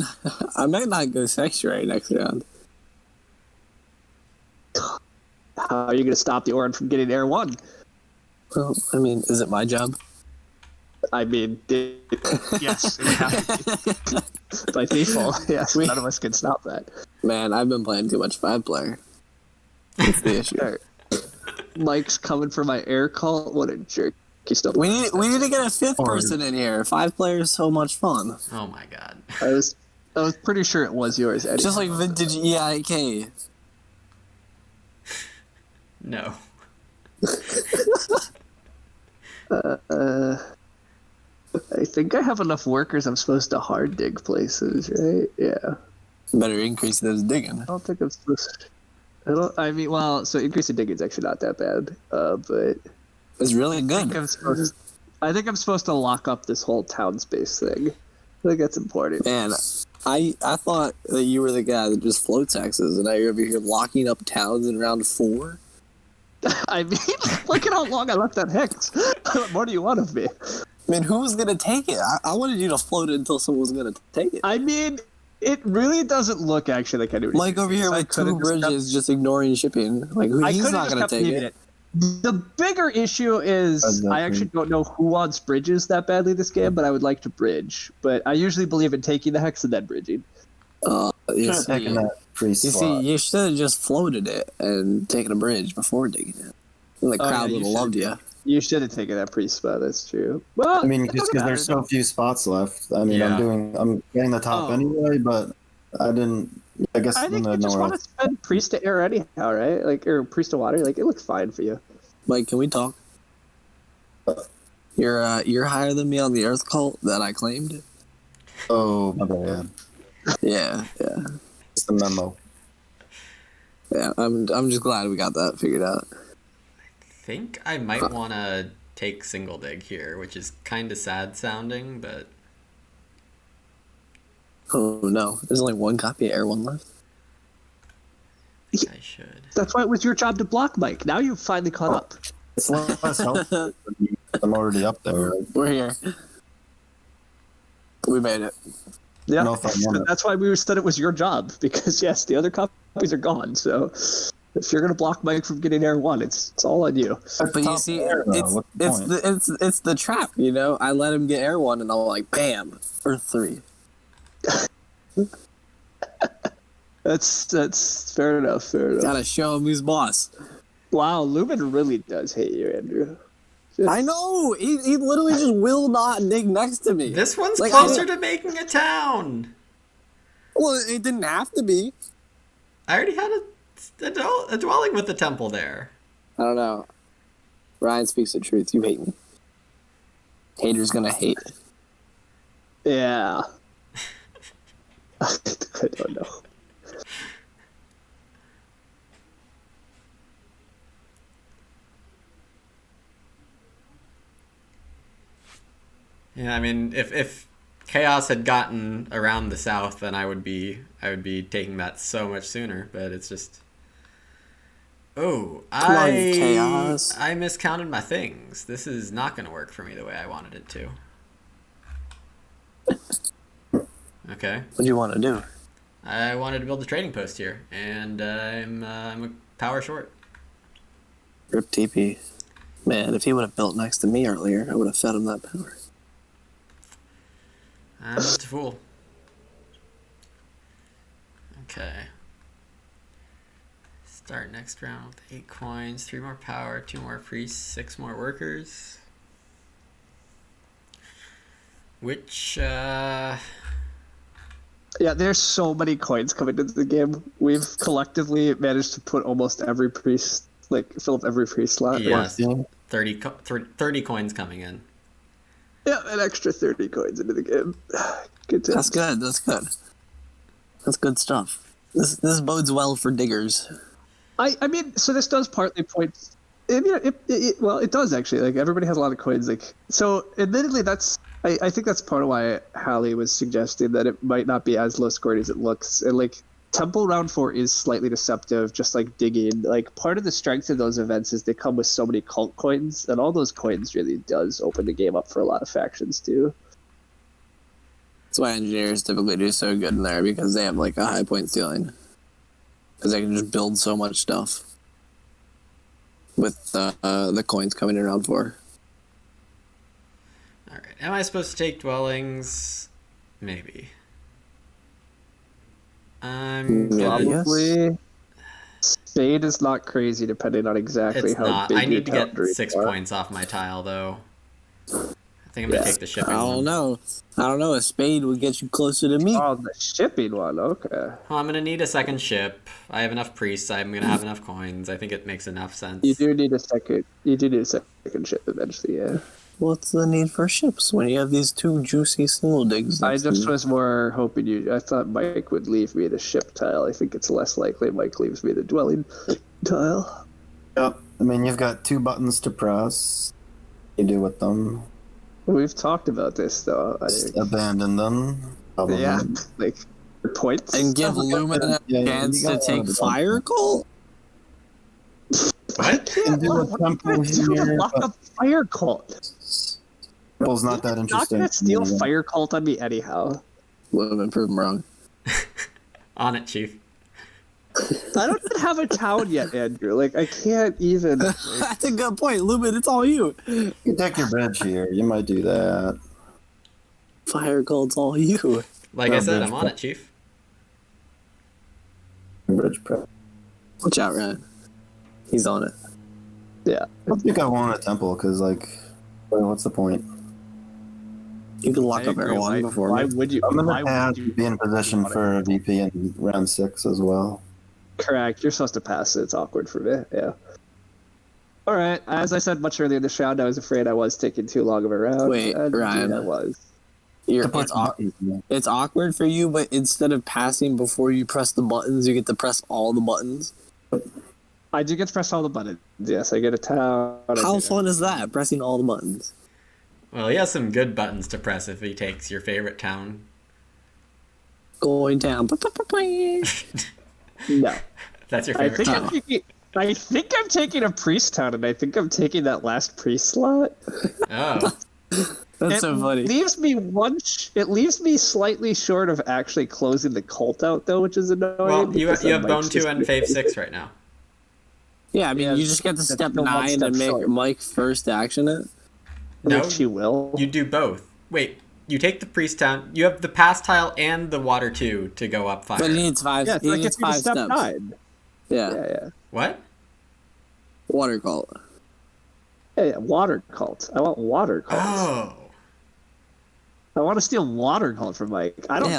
not go sanctuary next round. How are you going to stop the Orin from getting air 1? Well, I mean, is it my job? I mean, yes, it would have to be. By default, yes, none of us can stop that. Man, I've been playing too much 5-player. That's the issue. Right. Mike's coming for my air call. What a jerk. We need to get a 5th person in here. 5 players, so much fun. Oh my god. I was pretty sure it was yours, Eddie. Just like vintage EIK. No. I think I have enough workers. I'm supposed to hard dig places, right? Yeah. Better increase those digging. I don't think I'm supposed to. I mean, well, so increasing digging is actually not that bad, but It's really good. I think I'm supposed to lock up this whole town space thing. I think that's important. Man, I thought that you were the guy that just floats hexes, and now you're over here locking up towns in round 4. I mean, look at how long I left that hex. What more do you want of me? I mean, who was gonna take it? I wanted you to float it until someone was gonna take it. I mean, it really doesn't look actually like I do. Like over here with 2 bridges, just ignoring shipping. Like he's not gonna take it. The bigger issue is I actually don't know who wants bridges that badly this game, but I would like to bridge. But I usually believe in taking the hex and then bridging. You see, you should have just floated it and taken a bridge before taking it. And the crowd would have loved you. You should have taken that pre-spot. That's true. Well, I mean, just because there's so few spots left. I mean, I'm getting the top anyway, but I didn't. I guess I think you just want to spend priest to air anyhow, right? Like, or priest to water. Like, it looks fine for you. Mike, can we talk? You're higher than me on the Earth cult that I claimed. Oh, my bad. Yeah. It's the memo. Yeah, I'm just glad we got that figured out. I think I might want to take single dig here, which is kind of sad sounding, but... Oh no, there's only 1 copy of Air 1 left. I should. That's why it was your job to block Mike. Now you've finally caught up. It's less helpful. I'm already up there. We're here. We made it. Yeah, that's why we said it was your job, because yes, the other copies are gone, so... If you're gonna block Mike from getting Air 1, it's all on you. But you see, it's the trap, you know. I let him get Air 1, and I'm like, bam, Earth 3. That's fair enough. Gotta show him who's boss. Wow, Lumen really does hate you, Andrew. I know. He literally just will not dig next to me. This one's closer to making a town. Well, it didn't have to be. I already had a dwelling with the temple there. I don't know. Ryan speaks the truth. You hate me. Haters gonna hate. Yeah. I don't know. Yeah, I mean, if Chaos had gotten around the south, then I would be taking that so much sooner. But it's just, Chaos. I miscounted my things. This is not going to work for me the way I wanted it to. Okay. What do you want to do? I wanted to build a trading post here, and I'm a power short. Rip TP. Man, if he would have built next to me earlier, I would have fed him that power. I'm just a fool. Okay. Start next round with 8 coins, 3 more power, 2 more priests, 6 more workers. Which, Yeah, there's so many coins coming into the game. We've collectively managed to put almost every priest, fill up every priest slot. Yes, 30 coins coming in. Yeah, an extra 30 coins into the game. Good times. That's good. That's good stuff. This bodes well for diggers. I mean, so this does partly point. Well, it does actually. Like, everybody has a lot of coins. So admittedly, I think that's part of why Hallie was suggesting that it might not be as low scored as it looks. And Temple round 4 is slightly deceptive, just like digging. Part of the strength of those events is they come with so many cult coins, and all those coins really does open the game up for a lot of factions too. That's why engineers typically do so good in there, because they have a high point ceiling. Because they can just build so much stuff with the coins coming in round 4. All right. Am I supposed to take dwellings? Maybe. Probably. Spade is not crazy, depending on exactly it's how not. big I need to get boundaries 6 are. points off my tile, though. I think I'm going to take the shipping I don't one. know. A spade would get you closer to me. Oh, the shipping one, okay. Well, I'm going to need a second ship. I have enough priests. I'm going to have enough coins. I think it makes enough sense. You do need a second ship eventually, yeah. What's the need for ships when you have these 2 juicy single digs? I just was more hoping I thought Mike would leave me the ship tile. I think it's less likely Mike leaves me the dwelling tile. Yep. I mean, you've got 2 buttons to press. You do with them. We've talked about this, though. Just abandon them. Probably. Yeah, points. And give Lumen a chance to take Fire Cult? What? Can do a temple here, Lock but up Fire Cult. temple's not that Not interesting. gonna steal Fire Cult on me anyhow. Lumen, prove him wrong. On it, Chief. I don't even have a town yet, Andrew. Like, I can't even. That's a good point. Lumen, it's all you. You can take your bridge here. You might do that. Fire Cult's all you. Like I said, I'm on it, Chief. Bridge prep. Watch out, Ryan. He's on it. Yeah. I don't think I want a temple because, like, well, what's the point? You can lock up everyone before Why me. would you? I'm Why gonna have would you to be in position for a VP in round 6 as well. Correct. You're supposed to pass it. It's awkward for me. Yeah. All right. As I said much earlier in the round, I was afraid I was taking too long of a round. Wait, and Ryan. I was. It's awkward for you, but instead of passing before you press the buttons, you get to press all the buttons. I do get to press all the buttons. Yes, I get a town. How fun is that, pressing all the buttons? Well, he has some good buttons to press if he takes your favorite town. Going down. No. That's your I favorite think, town. I think I'm taking a priest town, and I think I'm taking that last priest slot. Oh. That's so funny. It leaves me slightly short of actually closing the cult out, though, which is annoying. Well, you because have then Bone Mike's 2 just- and Fave 6 right now. Yeah, I mean, Yeah, you just get to step still one 9 step and make short. Mike first action it. No, Which you will. you do both. Wait, you take the priest town. You have the pass tile and the water 2 to go up fire. But he needs 5. Yeah, so he that needs gets me to 5 step steps. 9. Yeah. Yeah. What? Water cult. Yeah, water cult. I want water cult. Oh. I want to steal water cult from Mike. I don't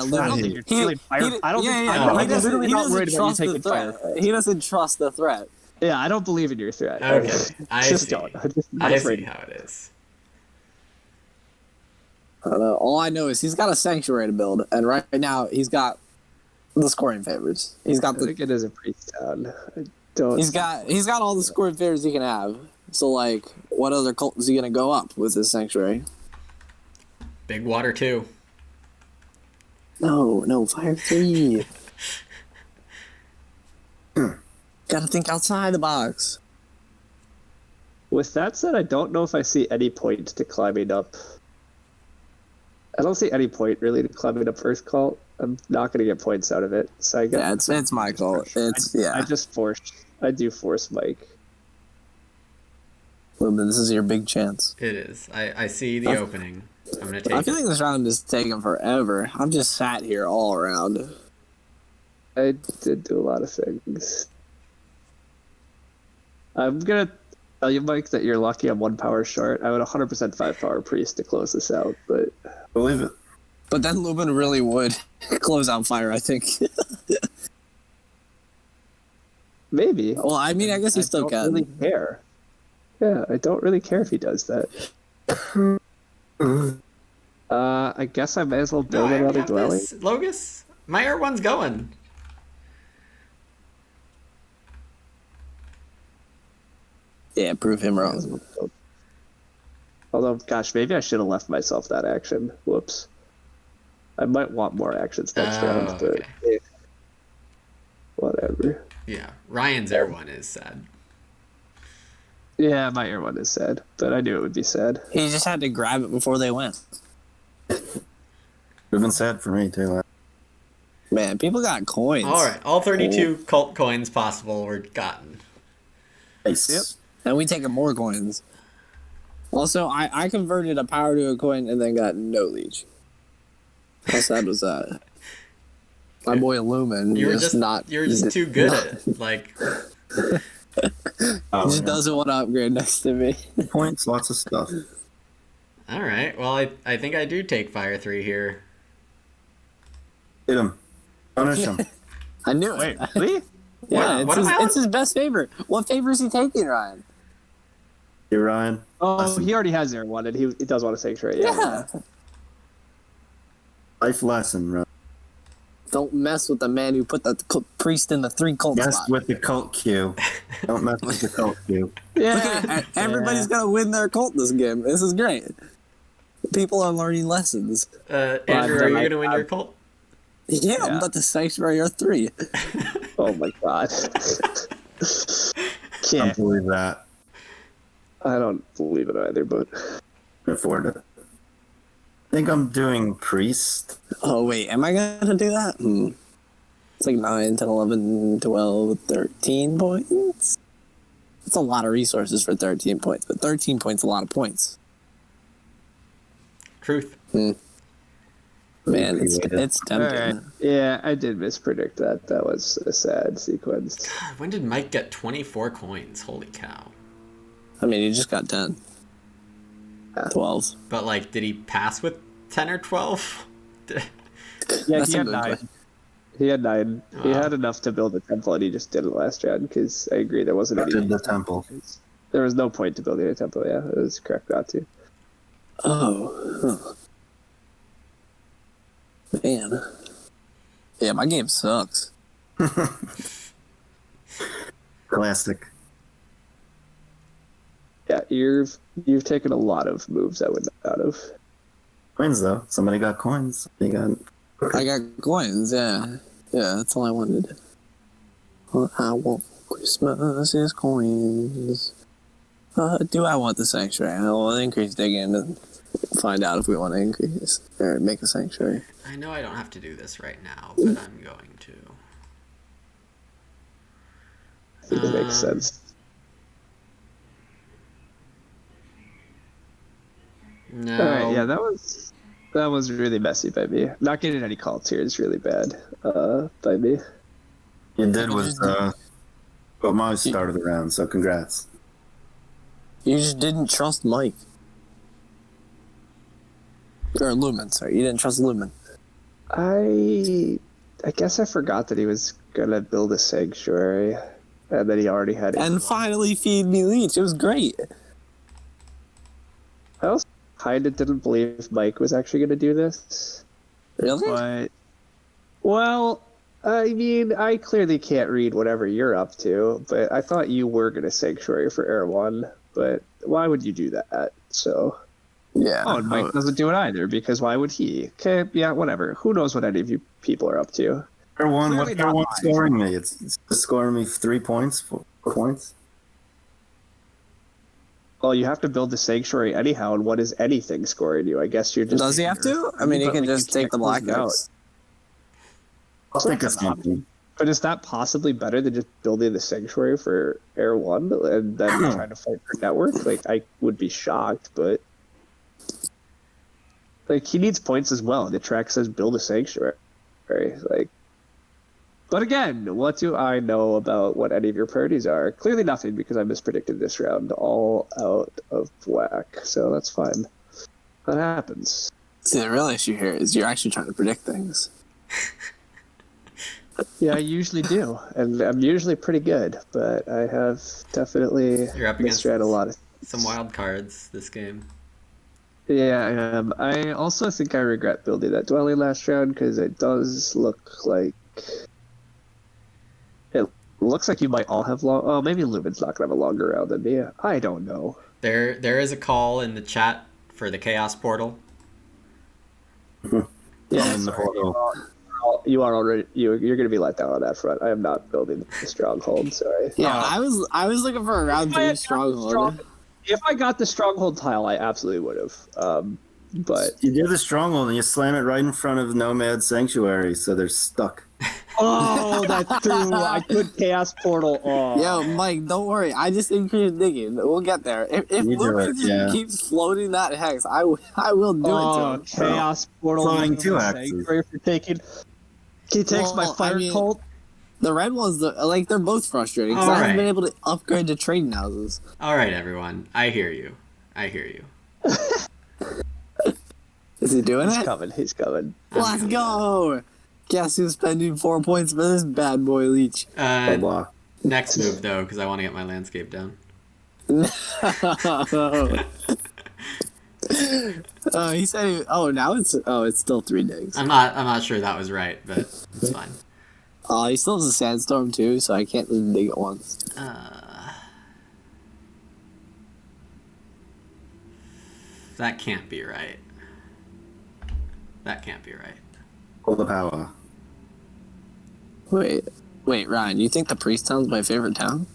think you're stealing fire. I don't think. I'm literally not worried about you taking fire. He doesn't trust the threat. Yeah, I don't believe in your threat. Okay, I Just see. don't. I see how it is. I don't know. All I know is he's got a sanctuary to build, and right now he's got the scoring favors. He's got I the. think it is a priest town. I don't. He's got all the scoring favors he can have. So like, what other cult is he gonna go up with his sanctuary? Big water 2. No, fire 3. Gotta think outside the box. With that said, I don't know if I see any point to climbing up. I don't see any point really to climbing up first cult. I'm not going to get points out of it. So I guess Yeah, it's my cult. I do force Mike. Lumen, this is your big chance. It is. I see the opening. I'm going to I take feel it. like this round is taking forever. I've just sat here all around. I did do a lot of things. I'm going to tell you, Mike, that you're lucky I'm 1 power short. I would 100% 5 power priest to close this out, but Believe it. But then Lumen really would close out fire, I think. maybe. Well, I mean, I guess he still I can. don't really care. Yeah, I don't really care if he does that. I guess I may as well No, build I already another have dwelling. this. Logus, my R1's going. Yeah, prove him wrong. Although, gosh, maybe I should have left myself that action. Whoops. I might want more actions next round, but okay. whatever. Yeah, Ryan's R1 is sad. Yeah, my ear one is sad, but I knew it would be sad. He just had to grab it before they went. Would have been sad for me too. Man, people got coins. All right, all 32 cult coins possible were gotten. Nice. Yep. And we taking more coins. Also, I converted a power to a coin and then got no leech. How sad was that? My boy Lumen You were just not. You're just too good at it. Like, Oh, Just yeah. doesn't want to upgrade next to me. Points, lots of stuff. all right. Well, I think I do take fire 3 here. Hit him. Punish him. I knew it. Wait, really? Yeah, What am I on? it's his best favor. What favor is he taking, Ryan? Hey, Ryan. Oh, he already has air one, and he does want a sanctuary. Yeah. Life lesson, Ryan. Don't mess with the man who put the priest in the 3 cult Mess spot. with the cult queue. Don't mess with the cult queue. Look at everybody's gonna win their cult this game. This is great. People are learning lessons. Andrew, are you going to win your cult? Yeah, I'm about to sanctuary our 3. Oh my god. I Can't. don't believe that. I don't believe it either, but I afford it. I think I'm doing priest. Oh, wait, am I gonna do that? It's like 9, 10, 11, 12, 13 points? That's a lot of resources for 13 points, but 13 points is a lot of points. Truth. Man, Creative. it's tempting. alright. Yeah, I did mispredict that. That was a sad sequence. God, when did Mike get 24 coins? Holy cow. I mean, he just got 10. 12. But, like, did he pass with 10 or 12? Yeah, That's he a had good 9. question. He had 9. He had enough to build a temple, and he just didn't last gen, because I agree, there wasn't any... Did the temple. There was no point to building a temple, yeah. It was correct not to. Oh. Man. Yeah, my game sucks. Classic. Yeah, you've taken a lot of moves I would not have. Coins, though. Somebody got coins. They got... I got coins, yeah. Yeah, that's all I wanted. All I want for Christmas is coins. Do I want the sanctuary? I'll increase digging and find out if we want to increase or make a sanctuary. I know I don't have to do this right now, but I'm going to. I think it makes sense. No. Alright, yeah, that was really messy by me. Not getting any calls here is really bad by me. You did was my start of the round, so congrats. You just didn't trust Mike. Or Lumen, sorry. You didn't trust Lumen. I guess I forgot that he was gonna build a sanctuary, and that he already had it. And finally feed me Leech. It was great. I also kind of didn't believe Mike was actually gonna do this. Really? But, well, I mean, I clearly can't read whatever you're up to, but I thought you were gonna sanctuary for Air 1, but why would you do that? So... Yeah. Oh, and Mike doesn't do it either, because why would he? Okay, yeah, whatever. Who knows what any of you people are up to? Air 1, Clearly what's Air not 1 mine. scoring me? It's scoring me 3 points, 4 points. Well, you have to build the sanctuary anyhow, and what is anything scoring you? I guess you're just... Does he have to? I mean, he can just take the black out. notes. I'll think of something. But is that possibly better than just building the sanctuary for Air 1 and then trying to fight for network? Like, I would be shocked, but... Like, he needs points as well. The track says build a sanctuary. Like... But again, what do I know about what any of your priorities are? Clearly nothing, because I mispredicted this round all out of whack. So that's fine. That happens. See, the real issue here is you're actually trying to predict things. Yeah, I usually do, and I'm usually pretty good, but I have definitely You're up against misread a lot of some wild cards this game. Yeah, I am. I also think I regret building that dwelling last round, because it does look like... It looks like you might all have long... Oh, maybe Lumen's not going to have a longer round than me. I don't know. There is a call in the chat for the Chaos Portal. Yeah, In the portal. you are already... You're going to be let down on that front. I am not building the stronghold, sorry. Yeah, I was looking for a round 3 stronghold. If I got the stronghold tile, I absolutely would have. But You do the stronghold and you slam it right in front of Nomad Sanctuary, so they're stuck. oh, that's true. I could chaos portal. Oh. Yo, Mike, don't worry. I just increased digging. We'll get there. If You do Lumen it, just yeah. keeps floating that hex, I will do it to him. Chaos portal. Floating 2 Sanctuary for taking. He takes my fire cult. The red ones, they're both frustrating because I haven't been able to upgrade to trading houses. All right, everyone. I hear you. Is he doing He's it? coming. He's coming. Let's go! Guess who's spending 4 points for this bad boy Leech? Blah. Next move, though, because I want to get my landscape down. He said. Now it's still 3 digs. I'm not sure that was right, but it's fine. He still has a sandstorm too, so I can't even dig it once. That can't be right. Pull the power. Wait, Ryan, you think the Priest Town's my favorite town?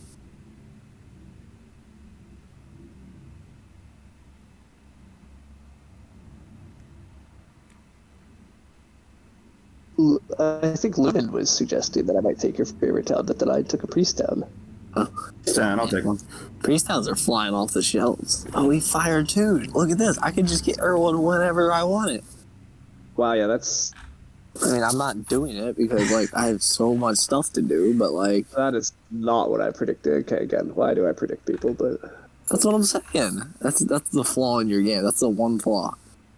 I think Lumen was suggesting that I might take your favorite town, but then I took a Priest Town. Huh. Stan, I'll take one. Priest Towns are flying off the shelves. Oh, we fired too. Look at this. I can just get Erwin whenever I want it. Wow, yeah, that's... I mean, I'm not doing it because, like, I have so much stuff to do, but, like... That is not what I predicted. Okay, again, why do I predict people, but... That's what I'm saying. That's the flaw in your game. That's the one flaw.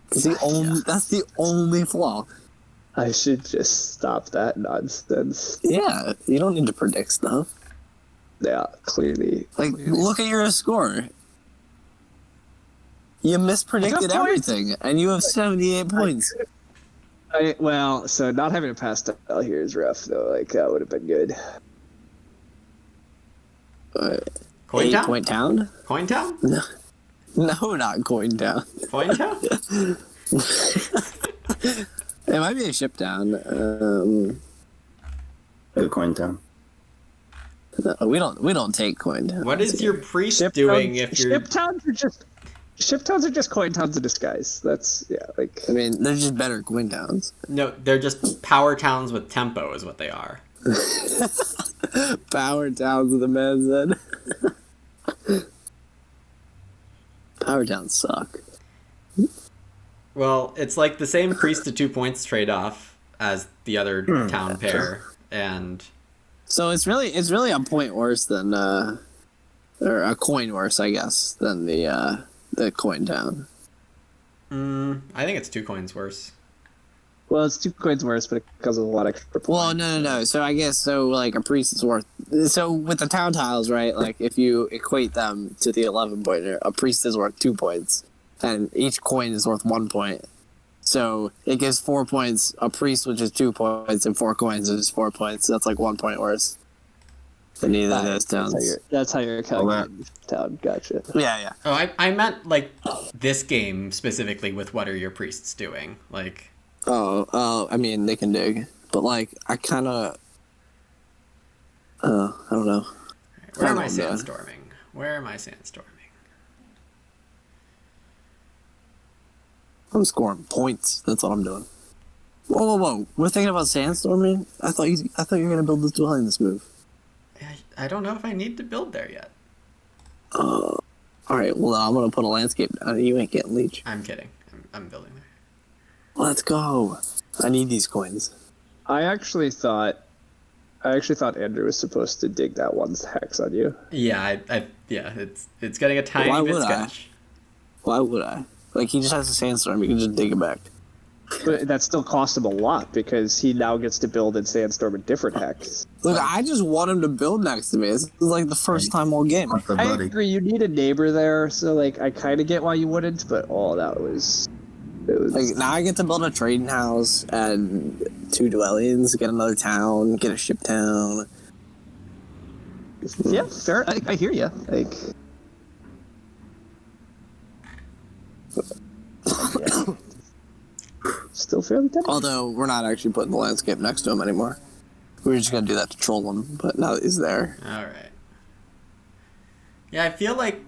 That's the only flaw. I should just stop that nonsense. Yeah, you don't need to predict stuff. Yeah, clearly. Look at your score. You mispredicted everything, and you have 78 points. Well, so not having a pastel here is rough, though. Like, that would have been good. Coin Town? Point Town? Coin Town? No, not Coin Town. Coin Town? It might be a ship town. The Coin Town. No, we don't take Coin Town. What is your priest doing if you're... Ship towns are just coin towns in disguise. That's, yeah, like... I mean, they're just better Coin Towns. No, they're just power towns with tempo is what they are. Power Towns, the man said. Power Towns suck. Well, it's like the same priest to 2 points trade-off as the other town pair, and... So it's really a point worse than, or a coin worse, I guess, than the Coin Town. I think it's 2 coins worse. Well, it's 2 coins worse, but it comes with a lot of extra points. Well, no. So I guess, like, a priest is worth... So with the town tiles, right, like, if you equate them to the 11-pointer, a priest is worth 2 points, and each coin is worth 1 point. So it gives 4 points, a priest, which is 2 points, and 4 coins, which is 4 points. So that's, like, 1 point worse than either of those towns. That's how you're calculating town. Gotcha. Yeah. Oh, I meant, like, this game specifically with what are your priests doing? Like... Oh, I mean, they can dig. But, like, I kind of... I don't know. Where am I sandstorming? I'm scoring points. That's what I'm doing. Whoa. We're thinking about sandstorming? I thought you were going to build this dwelling this move. I don't know if I need to build there yet. Alright, well, I'm going to put a landscape down. You ain't getting leech. I'm kidding. I'm building there. Let's go. I need these coins. I actually thought Andrew was supposed to dig that one hex on you. Yeah, it's getting a tiny bit sketch. Why would I? Like, he just has a sandstorm. You can just dig it back. But that still cost him a lot because he now gets to build in Sandstorm a different hex. Look, I just want him to build next to me. This is like the first time all game. I agree. You need a neighbor there, so like I kind of get why you wouldn't. But it was like now I get to build a trading house and 2 dwellings, get another town, get a ship town. Yeah, fair. I hear you. Like. Yeah. Still fairly tempting. Although we're not actually putting the landscape next to him anymore. We were just gonna do that to troll him, but now that he's there. Alright. Yeah, I feel like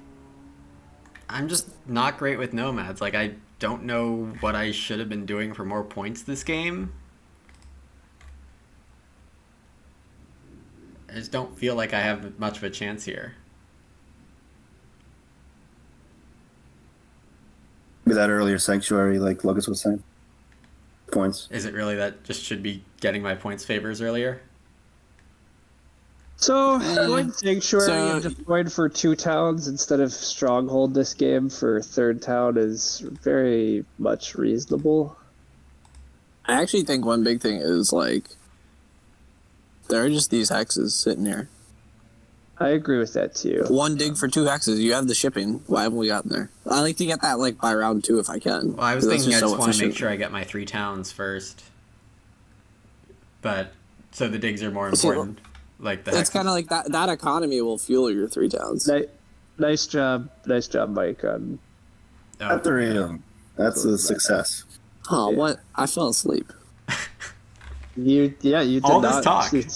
I'm just not great with nomads. Like, I don't know what I should have been doing for more points this game. I just don't feel like I have much of a chance here. Maybe that earlier sanctuary, like Lucas was saying. Points. Is it really that just should be getting my points favors earlier? So, going Sanctuary and deployed for 2 towns instead of Stronghold this game for 3rd town is very much reasonable. I actually think one big thing is, like, there are just these hexes sitting here. I agree with that too. 1 dig for 2 hexes. You have the shipping. Why haven't we gotten there? I like to get that, like, by round 2 if I can. Well, I was thinking I just want to make sure I get my 3 towns first. But, so the digs are more important. Like the it's kind of like that economy will fuel your 3 towns. Nice job, Mike. On At the rate, that's a success. Oh, yeah. What? I fell asleep. You did all not. This talk.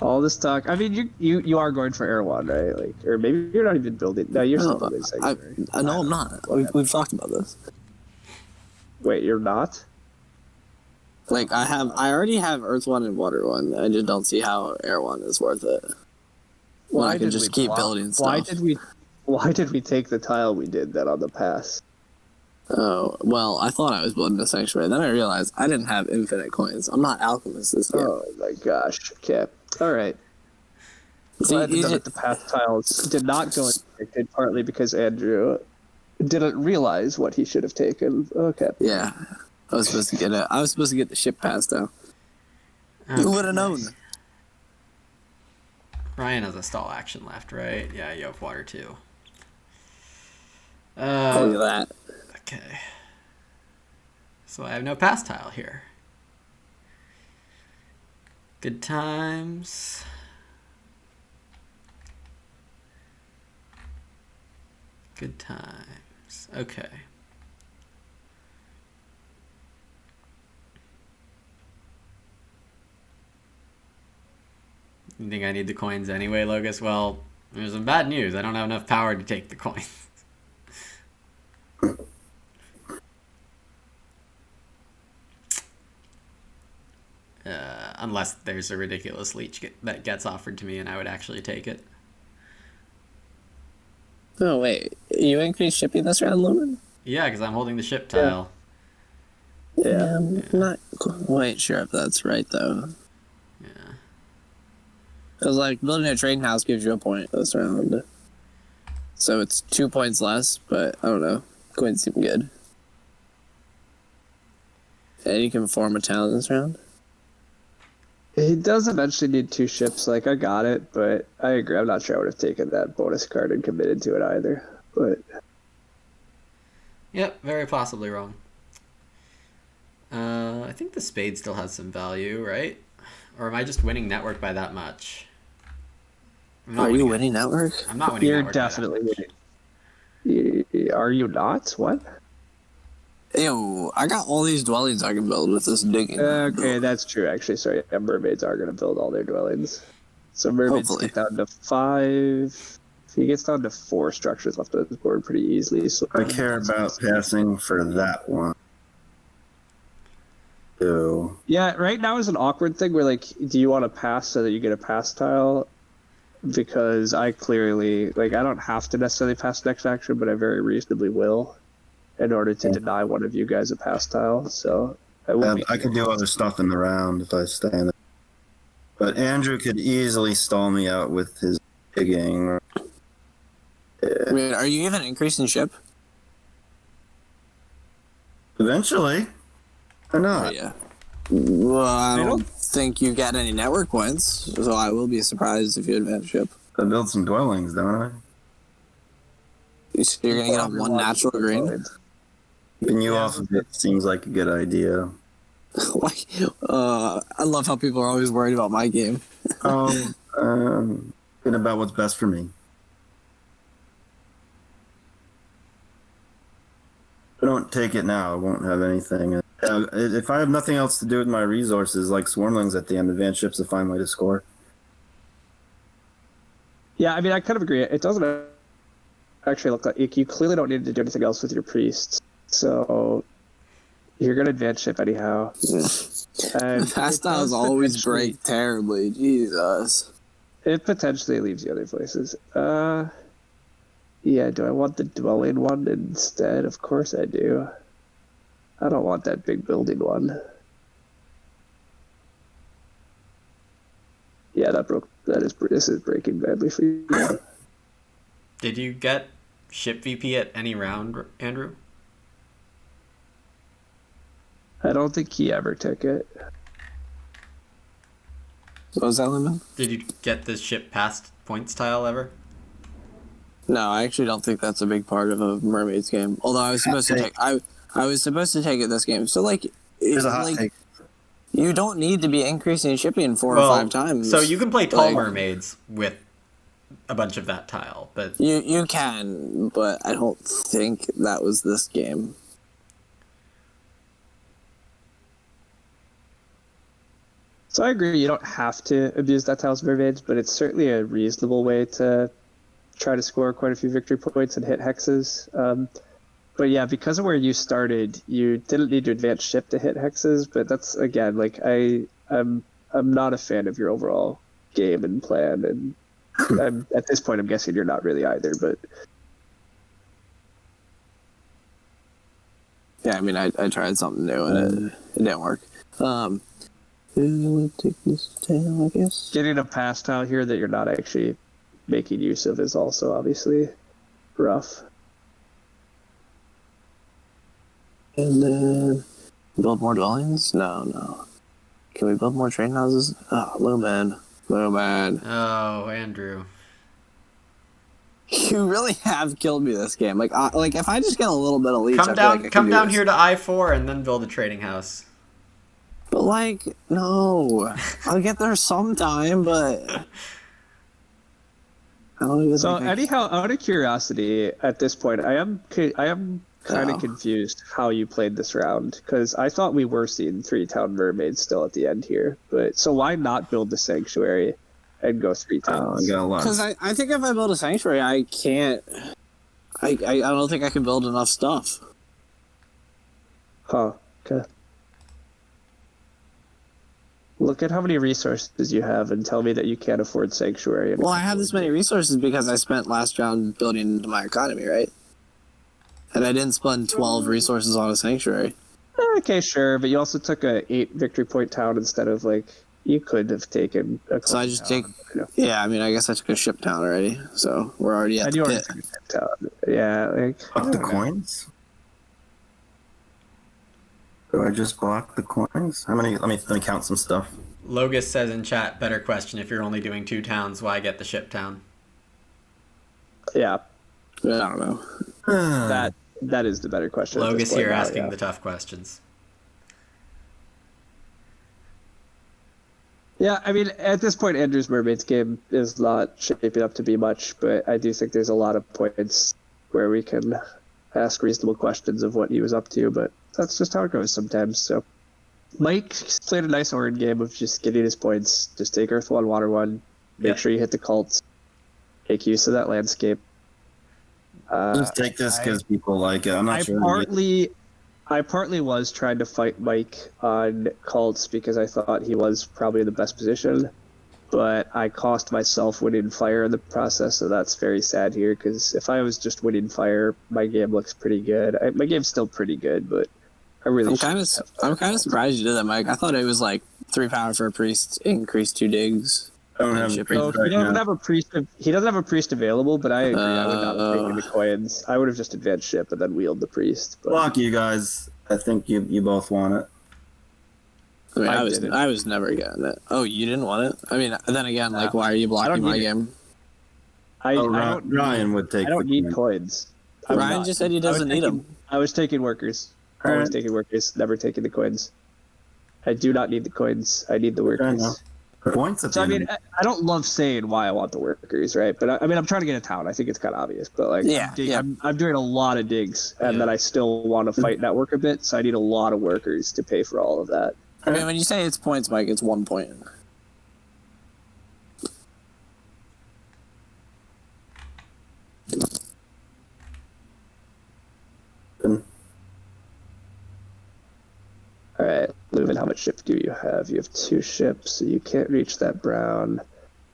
All this talk. I mean, you are going for Erewhon, right? Like, or maybe you're not even building. No, you're still building Sanctuary. No, I'm not. We've talked about this. Wait, you're not? Like, I already have Earth 1 and Water 1. I just don't see how Air 1 is worth it. Well, I can just keep building stuff. Why did we take the tile we did then on the pass? Oh, well, I thought I was building a Sanctuary. Then I realized I didn't have infinite coins. I'm not Alchemist this game. Oh my gosh. Okay. Alright. Glad to know that the path tiles did not go unrestricted, partly because Andrew didn't realize what he should have taken. Okay. Yeah. I was supposed to get it. I was supposed to get the ship pass though. Okay. Who would have known? Ryan has a stall action left, right? Yeah, you have water too. Look at that. Okay. So I have no pass tile here. Good times. Good times. Okay. You think I need the coins anyway, Logus? Well, there's some bad news. I don't have enough power to take the coins. Unless there's a ridiculous leech that gets offered to me and I would actually take it. Oh, wait. You increased shipping this round, Lumen? Yeah, because I'm holding the ship tile. Yeah, I'm not quite sure if that's right, though. Yeah. Because, like, building a trading house gives you a point this round. So it's 2 points less, but I don't know. Coins seem good. And you can form a town this round. He does eventually need 2 ships. Like, I got it, but I agree. I'm not sure I would have taken that bonus card and committed to it either. But yep, very possibly wrong. I think the spade still has some value, right? Or am I just winning network by that much? Are you winning network? I'm not winning network. You're definitely winning. Are you not? What? Ew, I got all these dwellings I can build with this digging. Okay, that's true, actually. Sorry, yeah, mermaids are going to build all their dwellings. So mermaids get down to 5. He gets down to 4 structures left on his board pretty easily. So I care about passing for that one. Ew. Yeah, right now is an awkward thing where, like, do you want to pass so that you get a pass tile? Because I clearly, like, I don't have to necessarily pass next action, but I very reasonably will in order to deny one of you guys a pass tile. So I could do other stuff in the round if I stay in there. But Andrew could easily stall me out with his digging. Yeah. Wait, are you even increasing ship? Eventually. Or not? Oh, yeah. Well, I don't think you get any network points, so I will be surprised if you advance ship. I build some dwellings, don't I? So you're going to get on 1 natural green? Keeping you off of it seems like a good idea. I love how people are always worried about my game. Thinking about what's best for me. If I don't take it now, I won't have anything. If I have nothing else to do with my resources, like Swarmlings at the end, advanced ship's a fine way to score. Yeah, I mean, I kind of agree. It doesn't actually look like you clearly don't need to do anything else with your priests, so you're gonna advance ship anyhow. Pass tiles always break terribly. Jesus. It potentially leaves you other places. Yeah. Do I want the dwelling one instead? Of course I do. I don't want that big building one. Yeah, that broke. This is breaking badly for you. Did you get ship VP at any round, Andrew? I don't think he ever took it. What was that, Lemon? Did you get the ship past points tile ever? No, I actually don't think that's a big part of a Mermaids game. Although I was supposed to take, I was supposed to take it this game. So like, Here's a hot take. You don't need to be increasing shipping 4 or 5 times. So you can play Tall Mermaids with a bunch of that tile, but you can, but I don't think that was this game. So I agree, you don't have to abuse that tiles mermaids, but it's certainly a reasonable way to try to score quite a few victory points and hit hexes. But yeah, because of where you started, you didn't need to advance ship to hit hexes. But that's again, like I'm not a fan of your overall game and plan, and at this point, I'm guessing you're not really either. But Yeah, I mean, I tried something new and it didn't work. Take this tail, I guess. getting a pass tile here that you're not actually making use of is also obviously rough. And then build more dwellings? No. Can we build more train houses? Oh, Lumen. Oh, Andrew. You really have killed me this game. Like if I just get a little bit of leech, Come down here to I-4 and then build a trading house. But no, I'll get there sometime. But I don't even. So anyhow, out of curiosity, at this point, I am kind of confused how you played this round, because I thought we were seeing 3-town mermaids still at the end here. But so why not build the sanctuary and go 3 towns? Because I think if I build a sanctuary, I can't. I don't think I can build enough stuff. Huh. Okay. Look at how many resources you have and tell me that you can't afford sanctuary. Well, I have this many resources because I spent last round building my economy, right? And I didn't spend 12 resources on a sanctuary. Okay, sure, but you also took a 8 victory point town instead of you could have taken a. So I just take. Yeah, I mean, I guess I took a ship town already, so we're already at the pit. Yeah, Block the coins. Do I just block the coins? How many? Let me count some stuff. Logus says in chat, better question, if you're only doing 2 towns, why get the ship town? Yeah. I don't know. That is the better question. Logus here asking the tough questions. Yeah, I mean, at this point, Andrew's Mermaids game is not shaping up to be much, but I do think there's a lot of points where we can ask reasonable questions of what he was up to, but that's just how it goes sometimes. So Mike played a nice Orin game of just getting his points. Just take Earth 1, Water 1, make sure you hit the cults, make use of that landscape. Just take this because people like it. I'm not sure. I partly was trying to fight Mike on cults because I thought he was probably in the best position, but I cost myself winning fire in the process, so that's very sad here, because if I was just winning fire, my game looks pretty good. My game's still pretty good, but I'm kind of surprised you did that, Mike. I thought it was 3 power for a priest, increase 2 digs. I don't have he doesn't have a priest. He doesn't have a priest available, but I agree. I would not have taken the coins. I would have just advanced ship and then wheeled the priest. But... Block you guys. I think you both want it. I mean, I was never getting it. Oh, you didn't want it? I mean, then again, why are you blocking my game? Ryan would take. I don't need coins. Ryan just said he doesn't need them. I was taking workers. Always taking workers. Never taking the coins. I do not need the coins. I need the workers. Points. So I mean, I don't love saying why I want the workers, right? But I mean, I'm trying to get a town. I think it's kind of obvious. But I'm doing a lot of digs, and then I still want to fight network a bit. So I need a lot of workers to pay for all of that. I mean, when you say it's points, Mike, it's 1 point. All right, Leuven, how much ship do you have? You have 2 ships, so you can't reach that brown.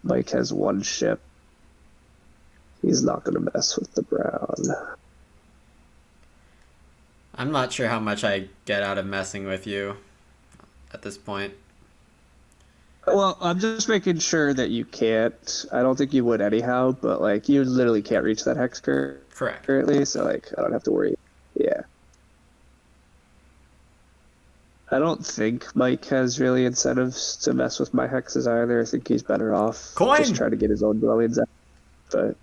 Mike has 1 ship. He's not going to mess with the brown. I'm not sure how much I get out of messing with you at this point. Well, I'm just making sure that you can't. I don't think you would anyhow, but you literally can't reach that hex Correct. currently, so I don't have to worry. Yeah. I don't think Mike has really incentives to mess with my hexes either. I think he's better off just trying to get his own dwellings out. But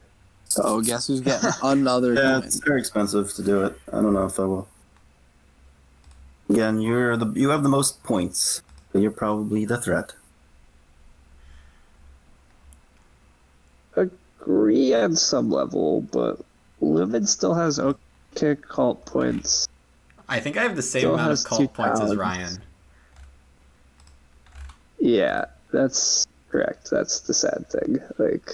guess who's getting another coin? It's very expensive to do it. I don't know if I will. Again, you have the most points, but you're probably the threat. Agree on some level, but Leuven still has okay cult points. I think I have the same amount of cult points as Ryan. Yeah, that's correct. That's the sad thing. Like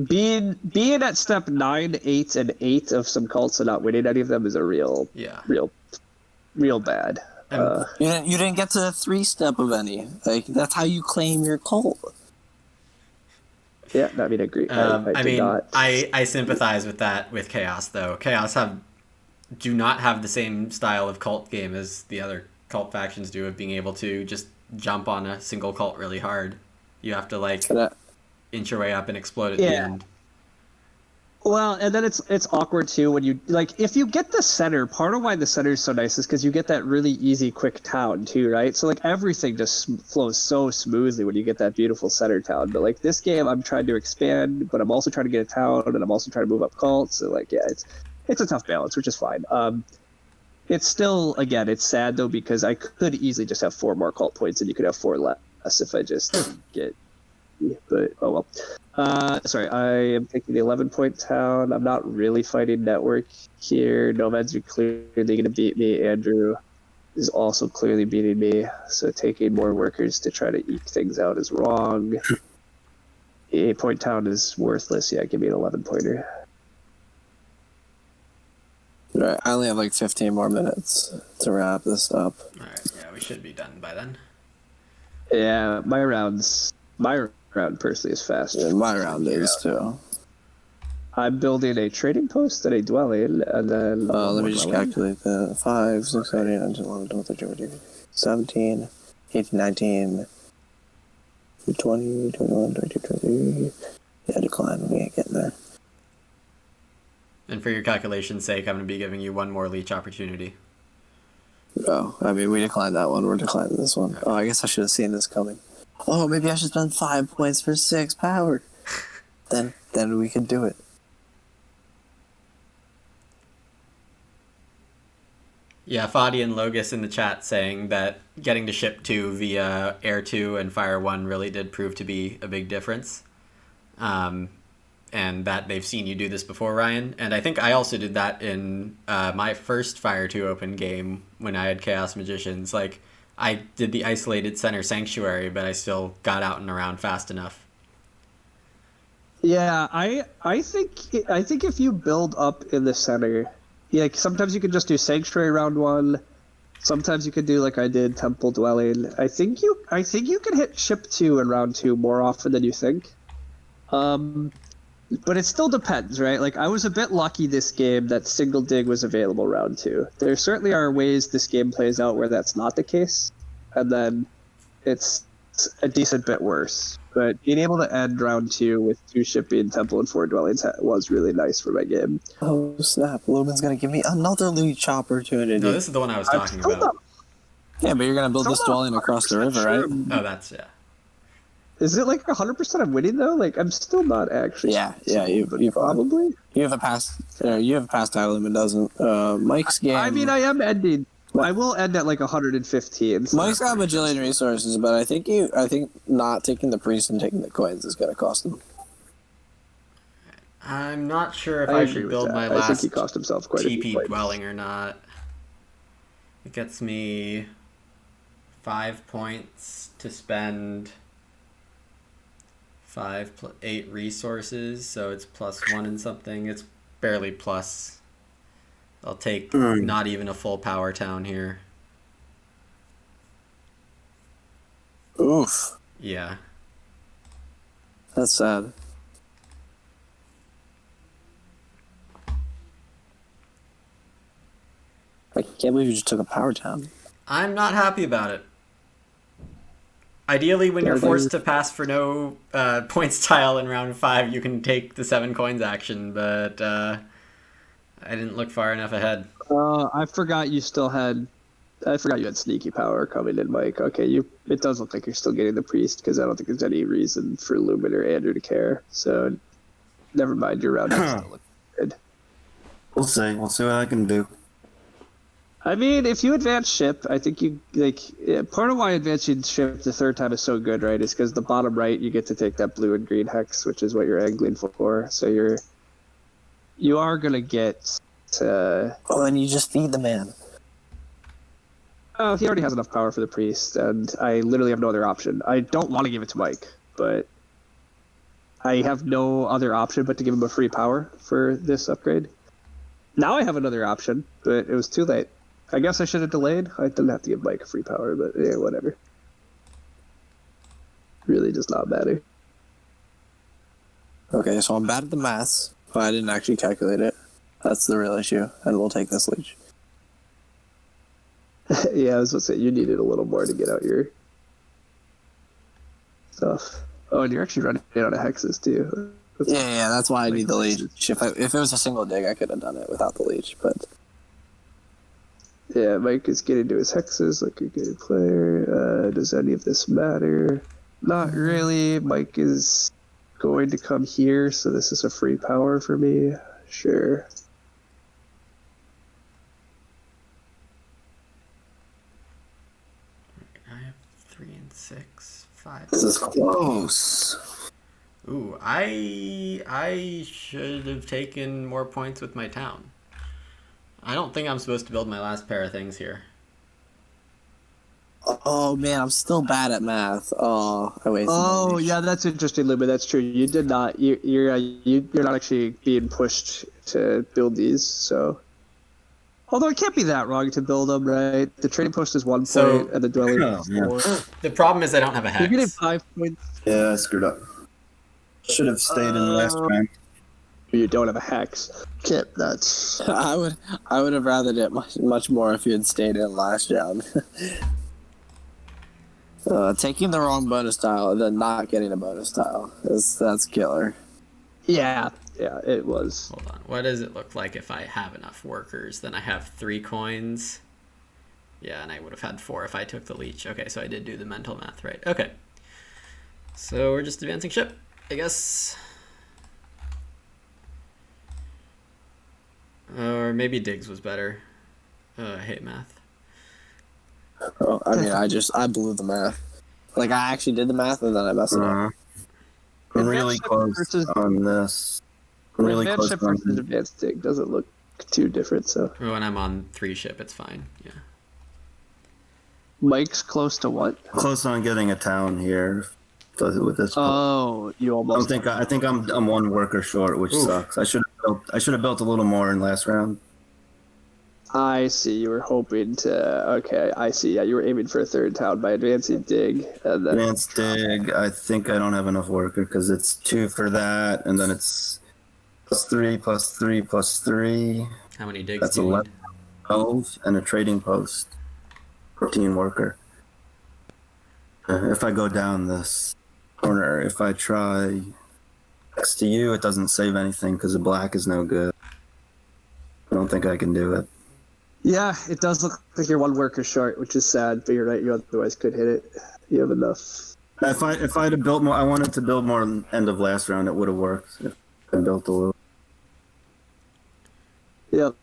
being at step 9, 8, and 8 of some cults and not winning any of them is a real bad. You didn't get to the 3-step of any. Like that's how you claim your cult. Yeah, I mean, I agree. I did not. I sympathize with that with Chaos though. Chaos do not have the same style of cult game as the other cult factions do of being able to just jump on a single cult really hard. You have to like inch your way up and explode at the end. Well, and then it's awkward too when you like if you get the center. Part of why the center is so nice is because you get that really easy, quick town too, right? So like everything just flows so smoothly when you get that beautiful center town. But like this game, I'm trying to expand, but I'm also trying to get a town, and I'm also trying to move up cults. So like, yeah, it's a tough balance, which is fine. It's still, again, it's sad though because I could easily just have 4 more cult points, and you could have 4 less if I just get. But oh well. Sorry, I am taking the 11-point town. I'm not really fighting network here. Nomads are clearly going to beat me. Andrew is also clearly beating me. So taking more workers to try to eke things out is wrong. The 8-point town is worthless. Yeah, give me an 11-pointer. Right, I only have like 15 more minutes to wrap this up. Alright, yeah, we should be done by then. Yeah, my round personally is faster. Yeah, my round is too. I'm building a trading post and a dwelling, and then... let me just calculate the 5, 6, 7, 8, 9, 10, 11, 12, 13, 14, 17, 18, 19, 20, 21, 22, 23. Yeah, decline. We ain't getting there. And for your calculation's sake, I'm going to be giving you 1 more leech opportunity. Oh, I mean, we declined that one. We're declining this one. Oh, I guess I should have seen this coming. Oh, maybe I should spend 5 points for 6 power. Then we could do it. Yeah, Fadi and Logus in the chat saying that getting to ship 2 via air 2 and fire 1 really did prove to be a big difference. And that they've seen you do this before, Ryan. And I think I also did that in my first Fire 2 Open game when I had Chaos Magicians. Like, I did the isolated center sanctuary, but I still got out and around fast enough. Yeah, I think if you build up in the center, like sometimes you can just do sanctuary round 1. Sometimes you could do like I did temple dwelling. I think you can hit ship 2 in round 2 more often than you think. But it still depends, right? Like, I was a bit lucky this game that single dig was available round 2. There certainly are ways this game plays out where that's not the case, and then it's a decent bit worse. But being able to end round 2 with 2 shipping, temple, and 4 dwellings was really nice for my game. Oh, snap. Logan's going to give me another leech opportunity. No, this is the one I was talking about. Yeah, but you're going to build this dwelling across the river, right? Oh, that's, yeah. Is it like 100% of winning though? Like I'm still not actually. Yeah. You probably. You have a pass. You have a pass time limit, doesn't? Mike's game. I mean, I am ending. I will end at like 115. So Mike's got a bajillion resources, but I think not taking the priest and taking the coins is going to cost him. I'm not sure if I should build my last I think he cost himself quite TP a bit. dwelling or not. It gets me 5 points to spend 8 resources, so it's +1 and something. It's barely plus. I'll take not even a full power town here. Oof. Yeah. That's sad. I can't believe you just took a power town. I'm not happy about it. Ideally, when you're forced to pass for no points tile in round 5, you can take the 7 coins action, but I didn't look far enough ahead. I forgot you had sneaky power coming in, Mike. Okay, it does look like you're still getting the priest, because I don't think there's any reason for Lumen or Andrew to care. So, never mind, your round still looking good. We'll see what I can do. I mean, if you advance ship, I think part of why advancing ship the 3rd time is so good, right, is because the bottom right, you get to take that blue and green hex, which is what you're angling for. So you are going to get... and you just feed the man. He already has enough power for the priest, and I literally have no other option. I don't want to give it to Mike, but I have no other option but to give him a free power for this upgrade. Now I have another option, but it was too late. I guess I should have delayed. I didn't have to give Mike a free power, but yeah, whatever. Really does not matter. Okay, so I'm bad at the maths, but I didn't actually calculate it. That's the real issue, and we'll take this leech. Yeah, I was going to say, you needed a little more to get out your stuff. Oh, and you're actually running out of hexes, too. Yeah, that's why I need the leech. If it was a single dig, I could have done it without the leech, but... Yeah, Mike is getting to his hexes like a good player. Does any of this matter? Not really. Mike is going to come here, so this is a free power for me. Sure. I have 3 and 6, 5. This is close. Ooh, I should have taken more points with my town. I don't think I'm supposed to build my last pair of things here. Oh, man, I'm still bad at math. Oh, I wasted Oh, yeah, that's interesting, Luma. That's true. You did not. You're not actually being pushed to build these, so... Although it can't be that wrong to build them, right? The trading post is 1 So- point, and the dwelling is 4. The problem is I don't have a You're getting hex. 5 points. Yeah, I screwed up. Should have stayed in the last round. You don't have a hex. Kip, that's... I would have rathered it much more if you had stayed in last round. Taking the wrong bonus tile and then not getting a bonus tile that's killer. Yeah, it was. Hold on. What does it look like if I have enough workers? Then I have 3 coins. Yeah, and I would have had 4 if I took the leech. Okay, so I did do the mental math right. Okay. So we're just advancing ship, I guess. Or maybe digs was better. I hate math. Oh, I mean, I blew the math. Like, I actually did the math and then I messed it up. I'm really close on this. I'm really Advanced close ship on versus advanced dig doesn't look too different, so... When I'm on 3 ship, it's fine. Yeah. Mike's close to what? close on getting a town here. With this. Oh, you almost... I think I'm 1 worker short, which sucks. I should have built a little more in last round. I see. You were hoping to... Okay, I see. Yeah, you were aiming for a 3rd town by advancing dig. And then... Advanced dig. I think I don't have enough worker because it's 2 for that, and then it's +3, +3, +3. How many digs That's do you 11, need? 12, and a trading post. 14 worker. If I go down this corner, if I try next to you, it doesn't save anything because the black is no good. I don't think I can do it. Yeah, it does look like you're 1 worker short, which is sad, but you're right. You otherwise could hit it. You have enough. If I'd have built more, I wanted to build more end of last round. It would have worked if I built a little. Yep,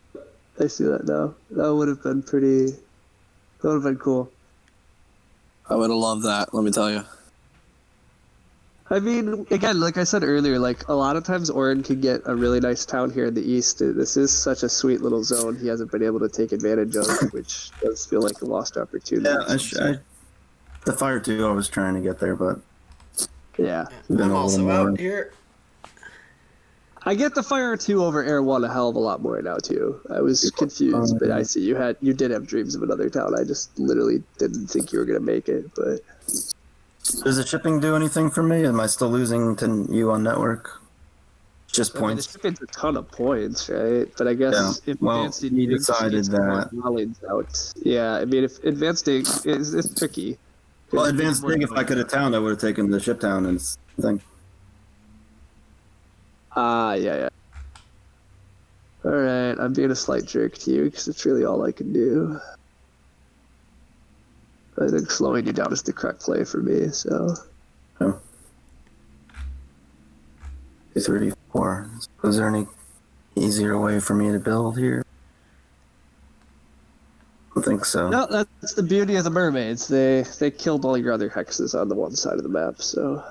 I see that now. That would have been pretty... That would have been cool. I would have loved that, let me tell you. I mean, again, like I said earlier, like a lot of times Oren can get a really nice town here in the east. This is such a sweet little zone he hasn't been able to take advantage of, which does feel like a lost opportunity. Yeah, the fire too. I was trying to get there, but yeah. I'm also out here. I get the fire 2 over air 1 a hell of a lot more now too. I was confused, but I see you did have dreams of another town. I just literally didn't think you were gonna make it, but. Does the shipping do anything for me? Am I still losing to you on network? Just points. The shipping's a ton of points, right? But I guess if advanced you decided that. Dwellings out. Yeah, I mean, if advanced dig is tricky. Well, advanced dig. If I could have town, I would have taken the ship town and thing. Yeah. All right, I'm being a slight jerk to you because it's really all I can do. I think slowing you down is the correct play for me. So. Oh. 234. Is there any easier way for me to build here? I don't think so. No, that's the beauty of the mermaids. They killed all your other hexes on the one side of the map. So.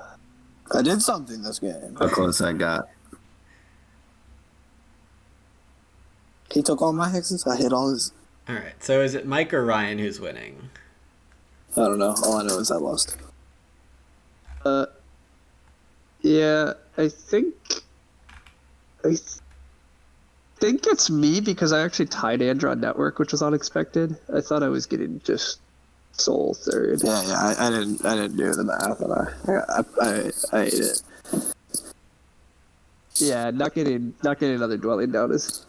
I did something this game. How close I got. He took all my hexes. I hit all his. All right. So is it Mike or Ryan who's winning? I don't know. All I know is I lost. Yeah, I think it's me because I actually tied Andrew on network, which was unexpected. I thought I was getting just Soul third. Yeah. I didn't do the math, and I ate it. Yeah, not getting another dwelling down is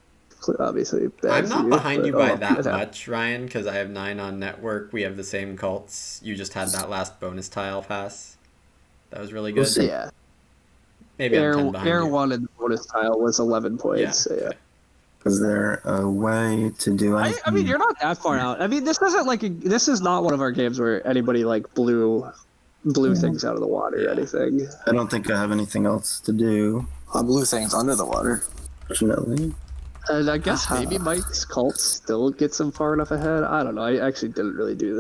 obviously bad. I'm not behind you by that yeah. much, Ryan, because I have 9 on network. We have the same cults. You just had that last bonus tile pass. That was really good. Yeah. Maybe I'm 10 behind Air you. 1 in the bonus tile was 11 points. Yeah. So yeah. Is there a way to do anything? I mean, you're not that far out. I mean, this isn't this is not one of our games where anybody like blew things out of the water or anything. I don't think I have anything else to do, I blew things under the water. fortunately. And I guess maybe Mike's cult still gets him far enough ahead. I don't know. I actually didn't really do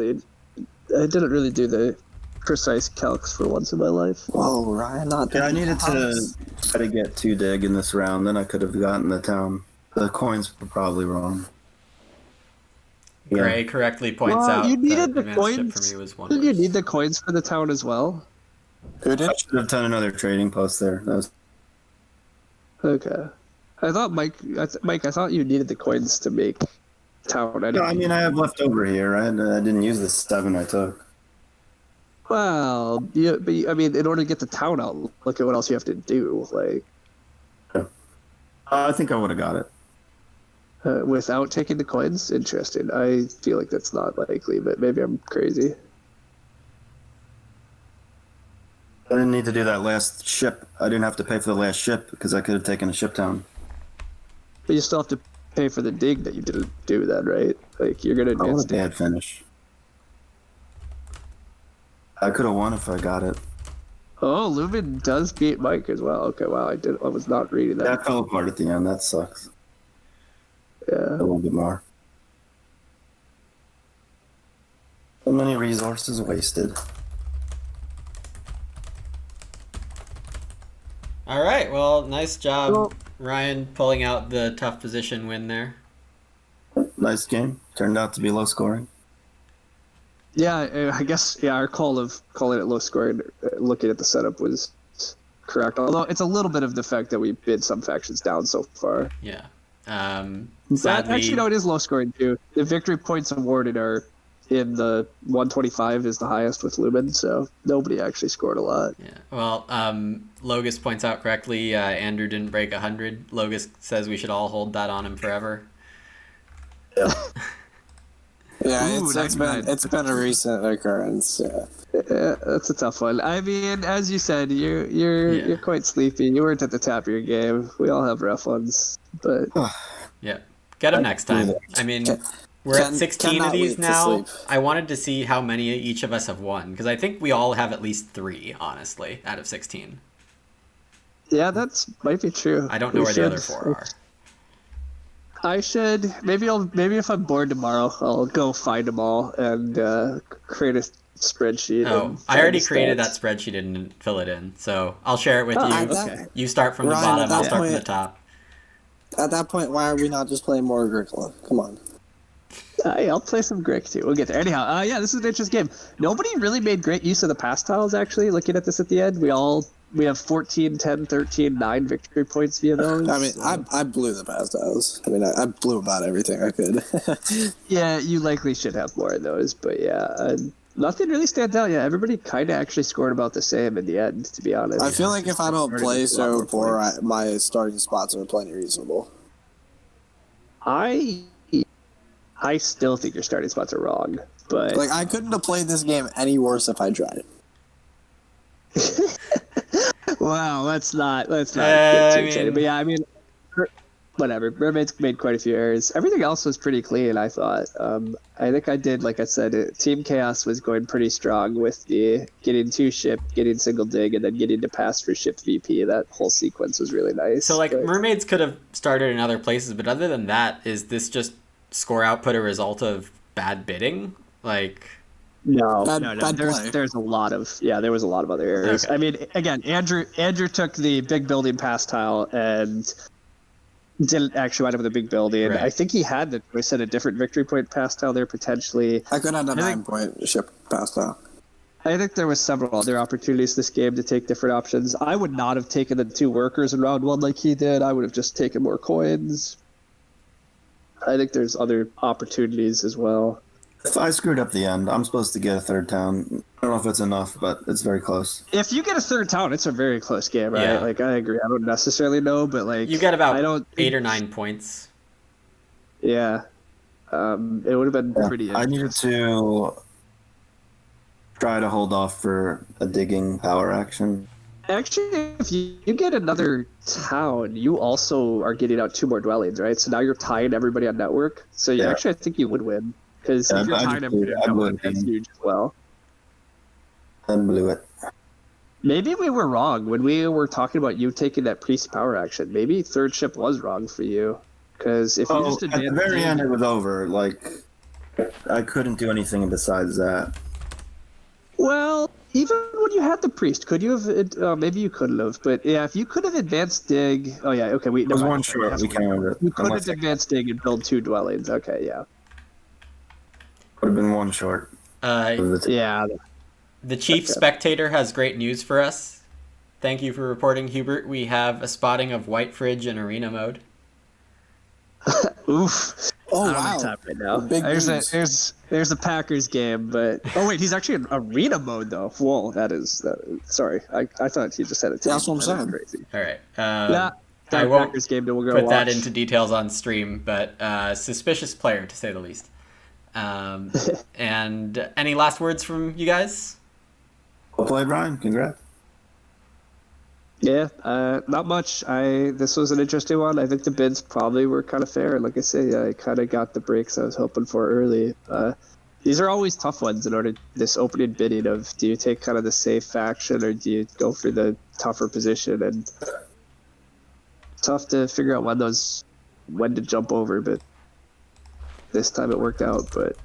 the precise calcs for once in my life. Whoa, Ryan, not Yeah, I needed to try to get 2 dig in this round, then I could have gotten the town. The coins were probably wrong. Gray correctly points Well, out you needed that the advanced ship coins. for me was 1 Didn't you worse. need the coins for the town as well? Who did? I should have done another trading post there. That was Okay. I thought Mike, I thought you needed the coins to make town. no, I mean, I have left over here, right? I didn't use the 7 I took. Well, I mean, in order to get the town out, look at what else you have to do. Like, I think I would have got it. without taking the coins. Interesting. I feel like that's not likely, but maybe I'm crazy. I didn't need to do that last ship. I didn't have to pay for the last ship because I could have taken a ship down. But you still have to pay for the dig that you didn't do then, right? Like, you're gonna Oh, advance. what a bad finish. I could have won if I got it. Oh, Lumen does beat Mike as well. Okay, wow, I was not reading that. That fell apart at the end. That sucks. Yeah. A little bit more. So many resources wasted. All right. Well, nice job, Well- Ryan, pulling out the tough position win there. Nice game. Turned out to be low scoring. Yeah, I guess our call of calling it low scoring, looking at the setup was correct. Although it's a little bit of the fact that we bid some factions down so far. Yeah. But Sadly, actually, no, it is low scoring too. The victory points awarded are in the 125 is the highest with Lumen, so nobody actually scored a lot. yeah. Well, Logus points out correctly. Andrew didn't break 100. Logus says we should all hold that on him forever. Yeah. Yeah, Ooh, it's been a recent occurrence. Yeah. Yeah, that's a tough one. I mean, as you said, you're quite sleepy. You weren't at the top of your game. We all have rough ones, but Yeah. Get him next time. I mean, we're at 16 of cannot these wait to now. sleep. I wanted to see how many each of us have won, because I think we all have at least 3, honestly, out of 16. yeah, that's might be true. I don't know where the other 4 are. I should maybe if I'm bored tomorrow, I'll go find them all and create a spreadsheet. Oh, and I find already the created that stats. spreadsheet and didn't fill it in, so I'll share it with Oh, you. okay. You start from the Ryan, bottom, at I'll that start from the point- top. At that point, why are we not just playing more Agricola? Come on. Hey, I'll play some Grick too. We'll get there. Anyhow, yeah, this is an interesting game. Nobody really made great use of the pass tiles, actually. Looking at this at the end, we have 14, 10, 13, 9 victory points via those. I mean, I blew the past tiles. I mean, I blew about everything I could. Yeah, you likely should have more of those, but yeah, nothing really stands out yet. Everybody kind of actually scored about the same in the end, to be honest. I feel like if I don't Started play with a lot more so poor, points. my starting spots are plenty reasonable. I still think your starting spots are wrong, but Like, I couldn't have played this game any worse if I tried. wow, let's not I get too mean- excited. But yeah, I mean, whatever. Mermaids made quite a few errors. Everything else was pretty clean, I thought. I think I did, like I said, Team Chaos was going pretty strong with the getting 2 ship, getting single dig, and then getting to pass for ship VP. That whole sequence was really nice. So, like, but- Mermaids could have started in other places, but other than that, is this just score output a result of bad bidding? Like, No, Bad- no. bad play. There's a lot of there was a lot of other errors. Okay. I mean, again, Andrew took the big building pass tile and didn't actually wind up with a big building. Right. I think he had the choice at a different victory point pass tile there potentially. I could have a 9-point ship pass now. I think there was several other opportunities this game to take different options. I would not have taken the 2 workers in round 1 like he did. I would have just taken more coins. I think there's other opportunities as well. If I screwed up the end, I'm supposed to get a 3rd town. I don't know if it's enough, but it's very close. If you get a 3rd town, it's a very close game, right? Yeah. Like, I agree. I don't necessarily know, but like You get about 8 or 9 points. Yeah. It would have been pretty I needed to try to hold off for a digging power action. Actually, if you get another town, you also are getting out 2 more dwellings, right? So now you're tying everybody on network. So Yeah. actually, I think you would win. Because if you're tying everybody on network, that's huge as well. And blew it. Maybe we were wrong when we were talking about you taking that priest power action. Maybe 3rd ship was wrong for you. Because if you just at the very end, it was over. Like, I couldn't do anything besides that. Well, even when you had the priest, could you have? Maybe you couldn't have, but yeah, if you could have advanced dig. Oh yeah, okay. It was one short. We can't remember it. You could have advanced dig and build 2 dwellings. Okay, yeah. Would have been one short. Yeah. The chief spectator has great news for us. Thank you for reporting, Hubert. We have a spotting of White Fridge in arena mode. Oof. Oh, I don't wow. have time right now. Big news. There's a Packers game, but wait, he's actually in arena mode though. Whoa, that is sorry. I thought he just had a team. That's what I'm saying. Crazy. All right. I won't Packers game that we'll go put watch. that into details on stream, but suspicious player to say the least. And any last words from you guys? Well played, Ryan. Congrats. Yeah, not much. This was an interesting one. I think the bids probably were kind of fair. Like I say, I kind of got the breaks I was hoping for early. These are always tough ones in order this opening bidding of do you take kind of the safe faction or do you go for the tougher position, and tough to figure out when to jump over, but this time it worked out. But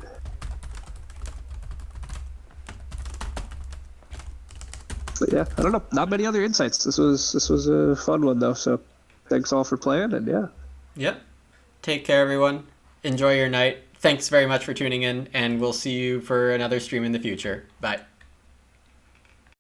yeah, I don't know. Not many other insights. This was a fun one though. So thanks all for playing, and yeah. Yep. Take care, everyone. Enjoy your night. Thanks very much for tuning in, and we'll see you for another stream in the future. Bye.